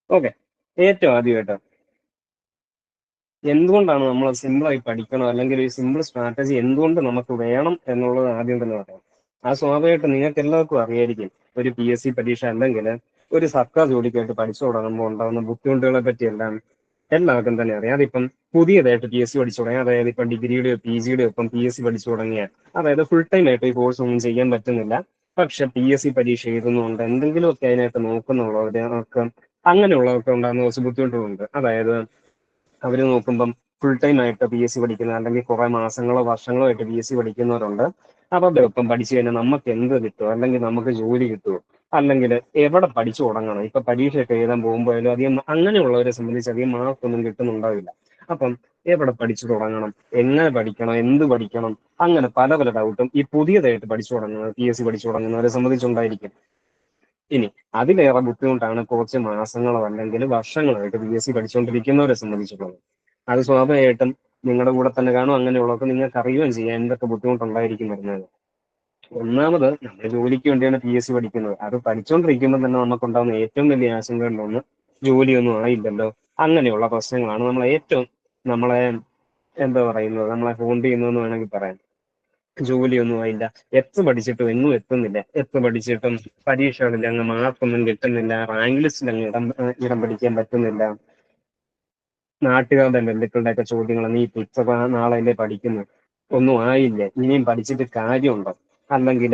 Okay. ഏറ്റവും ആദ്യമായിട്ട് എന്തുകൊണ്ടാണ് നമ്മൾ സിമ്പിളായി പഠിക്കണം, അല്ലെങ്കിൽ ഒരു സിമ്പിൾ സ്ട്രാറ്റജി എന്തുകൊണ്ട് നമുക്ക് വേണം എന്നുള്ളത് ആദ്യം തന്നെ പറയാം. ആ സ്വാഭാവികമായിട്ട് നിങ്ങൾക്ക് എല്ലാവർക്കും അറിയായിരിക്കും. ഒരു PSC പരീക്ഷ അല്ലെങ്കിൽ ഒരു സർക്കാർ ജോലിക്കായിട്ട് പഠിച്ചു തുടങ്ങുമ്പോൾ ഉണ്ടാകുന്ന ബുദ്ധിമുട്ടുകളെ പറ്റി എല്ലാം എല്ലാവർക്കും തന്നെ അറിയാം. അതിപ്പം പുതിയതായിട്ട് PSC പഠിച്ചു തുടങ്ങി, അതായത് ഇപ്പം ഡിഗ്രിയുടെയോ PGയുടെയോ ഒപ്പം PSC പഠിച്ചു തുടങ്ങിയാൽ, അതായത് ഫുൾ ടൈം ആയിട്ട് ഈ കോഴ്സ് ഒന്നും ചെയ്യാൻ പറ്റുന്നില്ല, പക്ഷെ PSC പരീക്ഷ എഴുതുന്നുണ്ട്, എന്തെങ്കിലുമൊക്കെ അതിനായിട്ട് നോക്കുന്നുള്ളവർക്ക്, അങ്ങനെയുള്ളവർക്ക് ഉണ്ടാകുന്ന കുറച്ച് ബുദ്ധിമുട്ടുകളുണ്ട്. അതായത് അവർ നോക്കുമ്പം ഫുൾ ടൈം ആയിട്ട് PSC പഠിക്കുന്ന, അല്ലെങ്കിൽ കുറെ മാസങ്ങളോ വർഷങ്ങളോ ആയിട്ട് PSC പഠിക്കുന്നവരുണ്ട്. അവരുടെ ഒപ്പം പഠിച്ചു കഴിഞ്ഞാൽ നമുക്ക് എന്ത് കിട്ടുമോ, അല്ലെങ്കിൽ നമുക്ക് ജോലി കിട്ടുമോ, അല്ലെങ്കിൽ എവിടെ പഠിച്ചു തുടങ്ങണം. ഇപ്പൊ പരീക്ഷയൊക്കെ എഴുതാൻ പോകുമ്പോഴും അധികം അങ്ങനെയുള്ളവരെ സംബന്ധിച്ച് അധികം മാർക്കൊന്നും കിട്ടുന്നുണ്ടാവില്ല. അപ്പം എവിടെ പഠിച്ചു തുടങ്ങണം, എങ്ങനെ പഠിക്കണം, എന്ത് പഠിക്കണം, അങ്ങനെ പല പല ഡൗട്ടും ഈ പുതിയതായിട്ട് പഠിച്ചു തുടങ്ങുന്നത് PSC പഠിച്ചു തുടങ്ങുന്നവരെ സംബന്ധിച്ചുണ്ടായിരിക്കും. ഇനി അതിലേറെ ബുദ്ധിമുട്ടാണ് കുറച്ച് മാസങ്ങളോ അല്ലെങ്കിൽ വർഷങ്ങളായിട്ട് PSC പഠിച്ചുകൊണ്ടിരിക്കുന്നവരെ സംബന്ധിച്ചുള്ളത്. അത് സ്വാഭാവികമായിട്ടും നിങ്ങളുടെ കൂടെ തന്നെ കാണും, അങ്ങനെയുള്ളവർക്ക് നിങ്ങൾക്ക് അറിയുകയും ചെയ്യാം എന്തൊക്കെ ബുദ്ധിമുട്ടുണ്ടായിരിക്കും വരുന്നത്. ഒന്നാമത്, നമ്മൾ ജോലിക്ക് വേണ്ടിയാണ് PSC പഠിക്കുന്നത്. അത് പഠിച്ചുകൊണ്ടിരിക്കുമ്പോൾ തന്നെ നമുക്കുണ്ടാകുന്ന ഏറ്റവും വലിയ ആശങ്കകളിലൊന്ന്, ജോലിയൊന്നും ആയില്ലല്ലോ, അങ്ങനെയുള്ള പ്രശ്നങ്ങളാണ് നമ്മളെ എന്താ പറയുന്നത്, നമ്മളെ ഹോണ്ട് ചെയ്യുന്നതെന്ന് വേണമെങ്കിൽ പറയാം. ജോലിയൊന്നും ആയില്ല, എത്ര പഠിച്ചിട്ടും എങ്ങും എത്തുന്നില്ല, എത്ര പഠിച്ചിട്ടും പരീക്ഷകളിൽ അങ്ങ് മാർക്കൊന്നും കിട്ടുന്നില്ല, റാങ്ക് ലിസ്റ്റിൽ അങ്ങ് ഇടം പിടിക്കാൻ പറ്റുന്നില്ല. നാട്ടുകാരുടെ ബന്ധുക്കളുടെ ഒക്കെ ചോദ്യങ്ങൾ, നീ ഇപ്പൊ ഇത്ര നാളല്ലേ പഠിക്കുന്നു, ഒന്നും ആയില്ലേ, ഇനിയും പഠിച്ചിട്ട് കാര്യമുണ്ടോ, അല്ലെങ്കിൽ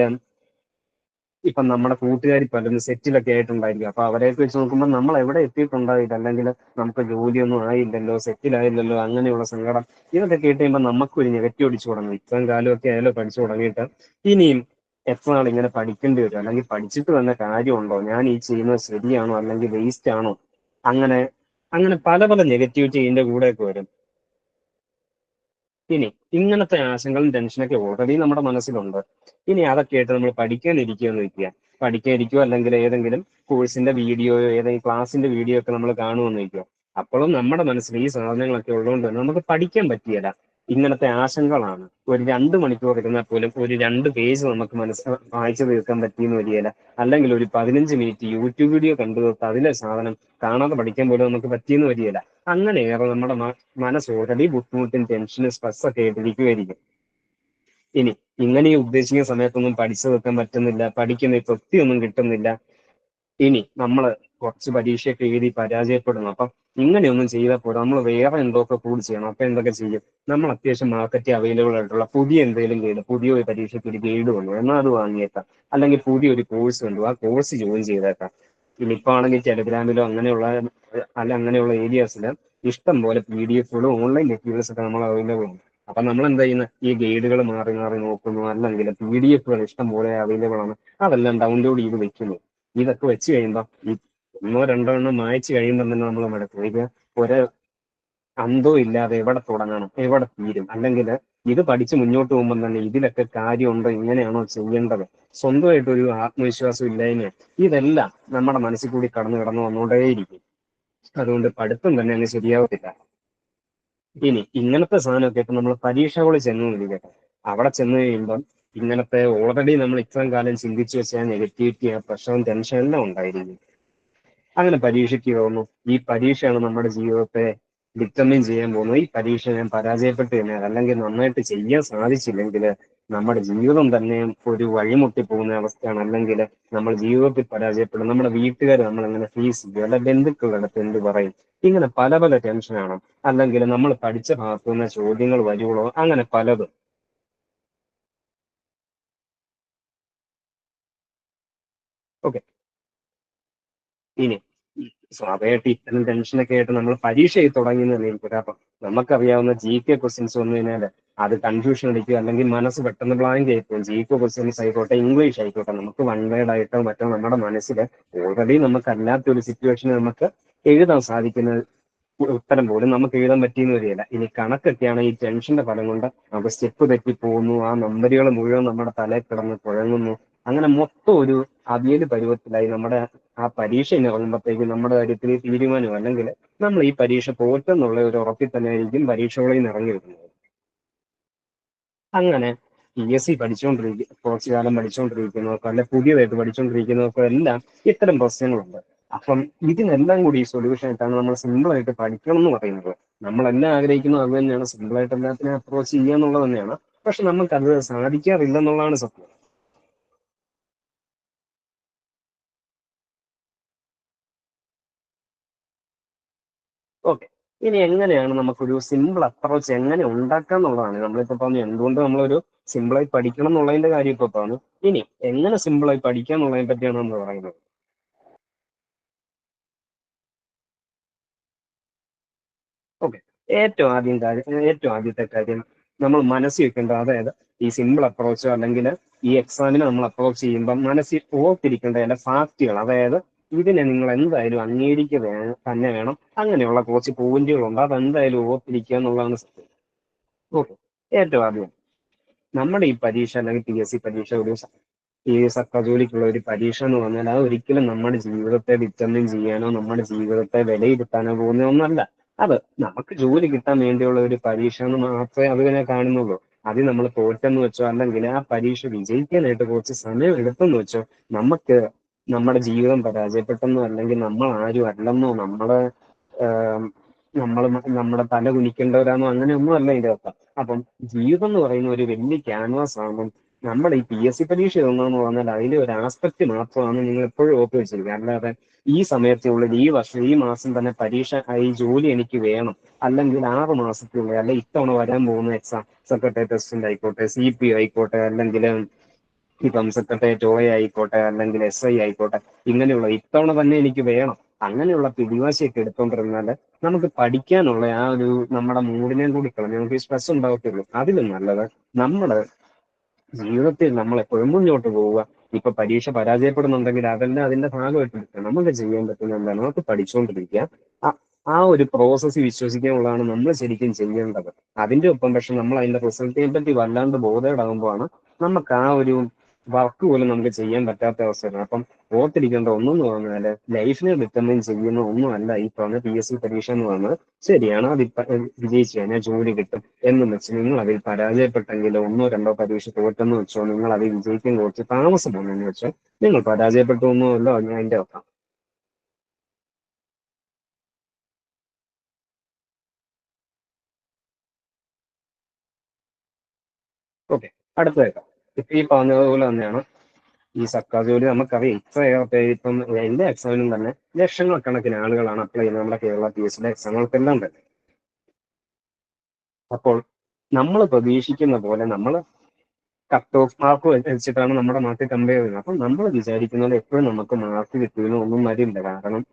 ഇപ്പം നമ്മുടെ കൂട്ടുകാർ പലരും സെറ്റിലൊക്കെ ആയിട്ടുണ്ടായിരിക്കും. അപ്പൊ അവരെയൊക്കെ വെച്ച് നോക്കുമ്പോൾ നമ്മൾ എവിടെ എത്തിയിട്ടുണ്ടാവില്ല, അല്ലെങ്കിൽ നമുക്ക് ജോലിയൊന്നും ആയില്ലല്ലോ, സെറ്റിൽ ആയില്ലല്ലോ, അങ്ങനെയുള്ള സങ്കടം. ഇതൊക്കെ കേട്ട് കഴിയുമ്പോൾ നമുക്കൊരു നെഗറ്റീവ് അടിച്ചു തുടങ്ങും. ഇത്രയും കാലമൊക്കെ ആയാലോ പഠിച്ചു തുടങ്ങിയിട്ട്, ഇനിയും എത്ര നാൾ ഇങ്ങനെ പഠിക്കേണ്ടി വരും, അല്ലെങ്കിൽ പഠിച്ചിട്ട് തന്നെ കാര്യമുണ്ടോ, ഞാൻ ഈ ചെയ്യുന്നത് ശരിയാണോ അല്ലെങ്കിൽ വേസ്റ്റ് ആണോ, അങ്ങനെ അങ്ങനെ പല പല നെഗറ്റിവിറ്റി ഇതിന്റെ കൂടെയൊക്കെ വരും. ഇനി ഇങ്ങനത്തെ ആശങ്കകളും ടെൻഷനൊക്കെ ഓൾറെഡി നമ്മുടെ മനസ്സിലുണ്ട്. ഇനി അതൊക്കെ ആയിട്ട് നമ്മൾ പഠിക്കാനിരിക്കുമെന്ന് വെക്കുക, പഠിക്കാനിരിക്കുക അല്ലെങ്കിൽ ഏതെങ്കിലും കോഴ്സിന്റെ വീഡിയോയോ ഏതെങ്കിലും ക്ലാസിന്റെ വീഡിയോ ഒക്കെ നമ്മൾ കാണുമെന്ന് വെക്കുക. അപ്പോഴും നമ്മുടെ മനസ്സിൽ ഈ സാധനങ്ങളൊക്കെ ഉള്ളതുകൊണ്ട് തന്നെ നമുക്ക് പഠിക്കാൻ പറ്റിയല്ല. ഇങ്ങനത്തെ ആശങ്കകളാണ്. ഒരു 2 മണിക്കൂർ ഇരുന്നാൽ പോലും ഒരു 2 പേജ് നമുക്ക് വായിച്ചു തീർക്കാൻ പറ്റിയെന്ന് വരികയില്ല. അല്ലെങ്കിൽ ഒരു 15 മിനിറ്റ് യൂട്യൂബ് വീഡിയോ കണ്ടു തീർത്ത് അതിലെ സാധനം കാണാതെ പഠിക്കാൻ പോലും നമുക്ക് പറ്റിയെന്ന് വരികയില്ല. അങ്ങനെയേറെ നമ്മുടെ മനസ്സ് ഓൾറെഡി ബുദ്ധിമുട്ടും ടെൻഷനും സ്ട്രെസ് ഒക്കെ ആയിട്ടിരിക്കുമായിരിക്കും. ഇനി ഇങ്ങനെ ഈ ഉദ്ദേശിക്കുന്ന സമയത്തൊന്നും പഠിച്ചു വെക്കാൻ പറ്റുന്നില്ല, പഠിക്കുന്ന തൃപ്തിയൊന്നും കിട്ടുന്നില്ല. ഇനി നമ്മൾ കുറച്ച് പരീക്ഷയൊക്കെ എഴുതി പരാജയപ്പെടുന്നു. അപ്പം ഇങ്ങനെയൊന്നും ചെയ്താൽ പോരാ, നമ്മൾ വേറെ എന്തൊക്കെ കൂടി ചെയ്യണം. അപ്പൊ എന്തൊക്കെ ചെയ്യും? നമ്മൾ അത്യാവശ്യം മാർക്കറ്റിൽ അവൈലബിൾ ആയിട്ടുള്ള പുതിയ എന്തെങ്കിലും ഗൈഡ്, പുതിയ ഒരു പരീക്ഷയ്ക്ക് ഒരു ഗൈഡ് വന്നു എന്നാൽ അത് വാങ്ങിയേക്കാം. അല്ലെങ്കിൽ പുതിയൊരു കോഴ്സ് കണ്ടു, ആ കോഴ്സ് ജോയിൻ ചെയ്തേക്കാം. ഇനിയിപ്പോ ആണെങ്കിൽ ടെലിഗ്രാമിലോ അങ്ങനെയുള്ള ഏരിയാസിൽ ഇഷ്ടം പോലെ PDF ഓൺലൈൻ മെറ്റീരിയൽസ് ഒക്കെ നമ്മൾ അവൈലബിൾ ആണ്. അപ്പൊ നമ്മൾ എന്താ ചെയ്യുന്നത്? ഈ ഗൈഡുകൾ മാറി മാറി നോക്കുന്നു, അല്ലെങ്കിൽ PDF ഇഷ്ടം പോലെ അവൈലബിൾ ആണ്, അതെല്ലാം ഡൗൺലോഡ് ചെയ്ത് വെക്കുന്നു. ഇതൊക്കെ വെച്ച് കഴിയുമ്പോൾ ഈ ഒന്നോ രണ്ടോ എണ്ണം വായിച്ചു കഴിയുമ്പോൾ തന്നെ നമ്മൾ മടുക്കും. ഇത് ഒരു അന്തോ ഇല്ലാതെ എവിടെ തുടങ്ങണം, എവിടെ തീരും, അല്ലെങ്കിൽ ഇത് പഠിച്ച് മുന്നോട്ട് പോകുമ്പോൾ തന്നെ ഇതിലൊക്കെ കാര്യമുണ്ടോ, ഇങ്ങനെയാണോ ചെയ്യേണ്ടത്, സ്വന്തമായിട്ടൊരു ആത്മവിശ്വാസം ഇല്ലായ്മ, ഇതെല്ലാം നമ്മുടെ മനസ്സിൽ കൂടി കടന്നു വന്നുകൊണ്ടേയിരിക്കും. അതുകൊണ്ട് പഠിത്തം തന്നെ അങ്ങ് ശരിയാവത്തില്ല. ഇനി ഇങ്ങനത്തെ സാധനമൊക്കെ ഇപ്പൊ നമ്മൾ പരീക്ഷകളിൽ ചെന്ന് ഇരിക്കട്ടെ, അവിടെ ചെന്ന് കഴിയുമ്പം ഇങ്ങനത്തെ ഓൾറെഡി നമ്മൾ ഇത്രയും കാലം ചിന്തിച്ചു വെച്ച നെഗറ്റിവിറ്റി, ആ പ്രഷറും ടെൻഷൻ എല്ലാം ഉണ്ടായിരിക്കും. അങ്ങനെ പരീക്ഷയ്ക്ക് തോന്നുന്നു, ഈ പരീക്ഷയാണ് നമ്മുടെ ജീവിതത്തെ ഡിറ്റർമിൻ ചെയ്യാൻ പോകുന്നത്. ഈ പരീക്ഷ ഞാൻ പരാജയപ്പെട്ട് കഴിഞ്ഞാൽ, അല്ലെങ്കിൽ നന്നായിട്ട് ചെയ്യാൻ സാധിച്ചില്ലെങ്കിൽ, നമ്മുടെ ജീവിതം തന്നെ ഒരു വഴിമുട്ടി പോകുന്ന അവസ്ഥയാണ്. അല്ലെങ്കിൽ നമ്മൾ ജീവിതത്തിൽ പരാജയപ്പെടും, നമ്മുടെ വീട്ടുകാർ നമ്മൾ എങ്ങനെ ഫേസ് ചെയ്യും, അല്ല ബന്ധുക്കളുടെ അടുത്ത് എന്ത് പറയും, ഇങ്ങനെ പല പല ടെൻഷനാണ്. അല്ലെങ്കിൽ നമ്മൾ പഠിച്ച ഭാഗത്തു നിന്ന് ചോദ്യങ്ങൾ വരുവോ, അങ്ങനെ പലതും. ഓക്കെ. ഇനി സ്വാഭാവികമായിട്ട് ഇത്തരം ടെൻഷനൊക്കെ ആയിട്ട് നമ്മൾ പരീക്ഷ എഴുതി തുടങ്ങിയെന്ന് അറിയില്ല. അപ്പം നമുക്കറിയാവുന്ന GK ക്വസ്റ്റ്യൻസ് വന്നു കഴിഞ്ഞാൽ അത് കൺഫ്യൂഷൻ അടിക്കുക, അല്ലെങ്കിൽ മനസ്സ് പെട്ടെന്ന് ബ്ലാങ്ക് ആയിപ്പോകും. GK ക്വസ്റ്റ്യൻസ് ആയിക്കോട്ടെ, ഇംഗ്ലീഷ് ആയിക്കോട്ടെ, നമുക്ക് വൺ വേർഡ് ആയിട്ടോ മറ്റോ നമ്മുടെ മനസ്സിൽ ഓൾറെഡി നമുക്കല്ലാത്തൊരു സിറ്റുവേഷന് നമുക്ക് എഴുതാൻ സാധിക്കുന്ന ഉത്തരം പോലും നമുക്ക് എഴുതാൻ പറ്റിയെന്ന് വരികയില്ല. ഇനി കണക്കൊക്കെയാണ് ഈ ടെൻഷന്റെ ഫലം കൊണ്ട് നമുക്ക് സ്റ്റെപ്പ് തെറ്റി പോകുന്നു, ആ നമ്പറുകൾ മുഴുവൻ നമ്മുടെ തലയിൽ കിടന്ന് കുഴങ്ങുന്നു. അങ്ങനെ മൊത്തം ഒരു അവിയൽ പരുവത്തിലായി നമ്മുടെ ആ പരീക്ഷ ഇറങ്ങുമ്പോഴത്തേക്കും നമ്മുടെ കാര്യത്തിൽ തീരുമാനം, അല്ലെങ്കിൽ നമ്മൾ ഈ പരീക്ഷ തോറ്റെന്നുള്ള ഒരു ഉറപ്പിൽ തന്നെ ആയിരിക്കും പരീക്ഷകളിൽ നിന്ന് ഇറങ്ങി വരുന്നത്. അങ്ങനെ PSC കുറച്ചു കാലം പഠിച്ചുകൊണ്ടിരിക്കുന്നവർക്കോ അല്ലെ പുതിയതായിട്ട് പഠിച്ചുകൊണ്ടിരിക്കുന്നവർക്കോ എല്ലാം ഇത്തരം പ്രശ്നങ്ങളുണ്ട്. അപ്പം ഇതിനെല്ലാം കൂടി ഈ സൊല്യൂഷൻ ആയിട്ടാണ് നമ്മൾ സിമ്പിൾ ആയിട്ട് പഠിക്കണം എന്ന് പറയുന്നത്. നമ്മളെല്ലാം ആഗ്രഹിക്കുന്നത് അത് തന്നെയാണ്, സിമ്പിൾ ആയിട്ട് എല്ലാത്തിനും അപ്രോച്ച് ചെയ്യുക എന്നുള്ളത് തന്നെയാണ്. പക്ഷെ നമുക്കത് സാധിക്കാറില്ല എന്നുള്ളതാണ് സത്യം. ഓക്കെ, ഇനി എങ്ങനെയാണ് നമുക്കൊരു സിമ്പിൾ അപ്രോച്ച് എങ്ങനെ ഉണ്ടാക്കാം എന്നുള്ളതാണ് നമ്മളിപ്പോ പറഞ്ഞു. എന്തുകൊണ്ട് നമ്മളൊരു സിമ്പിളായി പഠിക്കണം എന്നുള്ളതിന്റെ കാര്യം ഇപ്പൊ പറഞ്ഞു. ഇനി എങ്ങനെ സിമ്പിളായി പഠിക്കാം എന്നുള്ളതിനെ പറ്റിയാണ് നമ്മൾ പറയുന്നത്. ഓക്കെ, ഏറ്റവും ആദ്യത്തെ കാര്യം നമ്മൾ മനസ്സിൽ വെക്കേണ്ടത്, അതായത് ഈ സിമ്പിൾ അപ്രോച്ചോ അല്ലെങ്കിൽ ഈ എക്സാമിന് നമ്മൾ അപ്രോച്ച് ചെയ്യുമ്പോൾ മനസ്സിൽ ഓർത്തിരിക്കേണ്ട ചില ഫാക്റ്റുകൾ, അതായത് ഇതിനെ നിങ്ങൾ എന്തായാലും അംഗീകരിക്കുക തന്നെ വേണം. അങ്ങനെയുള്ള കുറച്ച് പോയിന്റുകളുണ്ട്, അതെന്തായാലും ഓർത്തിരിക്കുക എന്നുള്ളതാണ് സത്യം. ഓക്കെ, ഏറ്റവും ആദ്യം നമ്മുടെ ഈ പരീക്ഷ അല്ലെങ്കിൽ PSC പരീക്ഷ ഈ സർക്കാർ ജോലിക്കുള്ള ഒരു പരീക്ഷ എന്ന് പറഞ്ഞാൽ അത് ഒരിക്കലും നമ്മുടെ ജീവിതത്തെ ഡിറ്റർമിൻ ചെയ്യാനോ നമ്മുടെ ജീവിതത്തെ വിലയിരുത്താനോ പോകുന്ന ഒന്നല്ല. അത് നമുക്ക് ജോലി കിട്ടാൻ വേണ്ടിയുള്ള ഒരു പരീക്ഷ എന്ന് മാത്രമേ അതിനെ കാണുന്നുള്ളൂ. അത് നമ്മൾ തോറ്റെന്ന് വെച്ചോ അല്ലെങ്കിൽ ആ പരീക്ഷ വിജയിക്കാനായിട്ട് കുറച്ച് സമയം എടുത്തെന്ന് വെച്ചോ നമുക്ക് നമ്മുടെ ജീവിതം പരാജയപ്പെട്ടെന്നോ അല്ലെങ്കിൽ നമ്മൾ ആരും അല്ലെന്നോ നമ്മൾ നമ്മുടെ തല കുനിക്കേണ്ടവരാണോ അങ്ങനെയൊന്നും അല്ല ഇതിന്റെ അർത്ഥം. അപ്പം ജീവിതം എന്ന് പറയുന്ന ഒരു വലിയ ക്യാൻവാസ് ആകുമ്പോൾ നമ്മൾ ഈ PSC പരീക്ഷ എഴുതുന്നതെന്ന് പറഞ്ഞാൽ അതിലെ ഒരു ആസ്പെക്ട് മാത്രമാണ് നിങ്ങൾ എപ്പോഴും ഓർത്ത് വെച്ചിരിക്കുക. അല്ലാതെ ഈ സമയത്തിനുള്ളിൽ ഈ വർഷം ഈ മാസം തന്നെ പരീക്ഷ ഈ ജോലി എനിക്ക് വേണം, അല്ലെങ്കിൽ 6 മാസത്തിനുള്ളിൽ, അല്ലെ ഇത്തവണ വരാൻ പോകുന്ന എക്സാം സെക്രട്ടേറിയറ്റ് അസിസ്റ്റന്റ് ആയിക്കോട്ടെ, CP ആയിക്കോട്ടെ, അല്ലെങ്കിൽ ഇപ്പം സെക്രട്ടേറിയറ്റ് ആയിക്കോട്ടെ, അല്ലെങ്കിൽ SI ആയിക്കോട്ടെ, ഇങ്ങനെയുള്ള ഇത്തവണ തന്നെ എനിക്ക് വേണം, അങ്ങനെയുള്ള പിടിവാശിയൊക്കെ എടുത്തോണ്ടിരുന്നാൽ നമുക്ക് പഠിക്കാനുള്ള ആ ഒരു നമ്മുടെ മൂഡിനെയും കൂടി കളഞ്ഞ് നമുക്ക് ഈ സ്ട്രെസ് ഉണ്ടാകത്തുള്ളൂ. അതിലും നല്ലത് നമ്മുടെ ജീവിതത്തിൽ നമ്മൾ എപ്പോഴും മുന്നോട്ട് പോവുക. ഇപ്പൊ പരീക്ഷ പരാജയപ്പെടുന്നുണ്ടെങ്കിൽ അതെല്ലാം അതിന്റെ ഭാഗമായിട്ട് എടുക്കുക. നമുക്ക് ചെയ്യാൻ പറ്റുന്ന എന്താണ്, നമുക്ക് പഠിച്ചുകൊണ്ടിരിക്കുക. ആ ആ ഒരു പ്രോസസ്സ് വിശ്വസിക്കാനുള്ളതാണ് നമ്മൾ ശരിക്കും ചെയ്യേണ്ടത്. അതിന്റെ ഒപ്പം പക്ഷെ നമ്മൾ അതിന്റെ റിസൾട്ടിനെ പറ്റി വല്ലാണ്ട് ബോധേഡാകുമ്പോഴാണ് നമുക്ക് ആ ഒരു വർക്ക് പോലും നമുക്ക് ചെയ്യാൻ പറ്റാത്ത അവസ്ഥ വരുന്നത്. അപ്പം ഓർത്തിരിക്കേണ്ട ഒന്നെന്ന് പറഞ്ഞാല് ലൈഫിനെ ഡിറ്റർമൈൻ ചെയ്യുന്ന ഒന്നുമല്ല ഈ പറഞ്ഞ PSC പരീക്ഷ എന്ന് പറഞ്ഞത്. ശരിയാണ്, അത് വിജയിച്ചു കഴിഞ്ഞാൽ ജോലി കിട്ടും എന്ന് വെച്ച് നിങ്ങൾ അതിൽ പരാജയപ്പെട്ടെങ്കിലോ ഒന്നോ രണ്ടോ പരീക്ഷ തോറ്റെന്ന് വെച്ചോ നിങ്ങൾ അതിൽ വിജയിക്കാൻ കുറച്ച് താമസം വന്നെന്ന് വെച്ചോ നിങ്ങൾ പരാജയപ്പെട്ടു ഒന്നുമല്ലോ ഞാൻ അതിന്റെ അർത്ഥം. ഓക്കെ, അടുത്ത കേൾക്കാം. ഇപ്പൊ ഈ പറഞ്ഞതുപോലെ തന്നെയാണ് ഈ സർക്കാർ ജോലി. നമുക്കറിയാം ഇത്രയേറെ പേര് ഇപ്പം എല്ലാ എക്സാമിനും തന്നെ ലക്ഷക്കണക്കിന് ആളുകളാണ് അപ്ലൈ ചെയ്യുന്നത് നമ്മുടെ കേരള PSCയുടെ എക്സാമുകൾക്കെല്ലാം തന്നെ. അപ്പോൾ നമ്മൾ പ്രതീക്ഷിക്കുന്ന പോലെ നമ്മൾ കട്ട് ഓഫ് മാർക്ക് വെച്ചിട്ടാണ് നമ്മുടെ മാർക്ക് കമ്പയർ ചെയ്യുന്നത്. അപ്പം നമ്മൾ വിചാരിക്കുന്നത് എപ്പോഴും നമുക്ക് മാർക്ക് കിട്ടുമെന്ന് ഒന്നും വരില്ല. കാരണം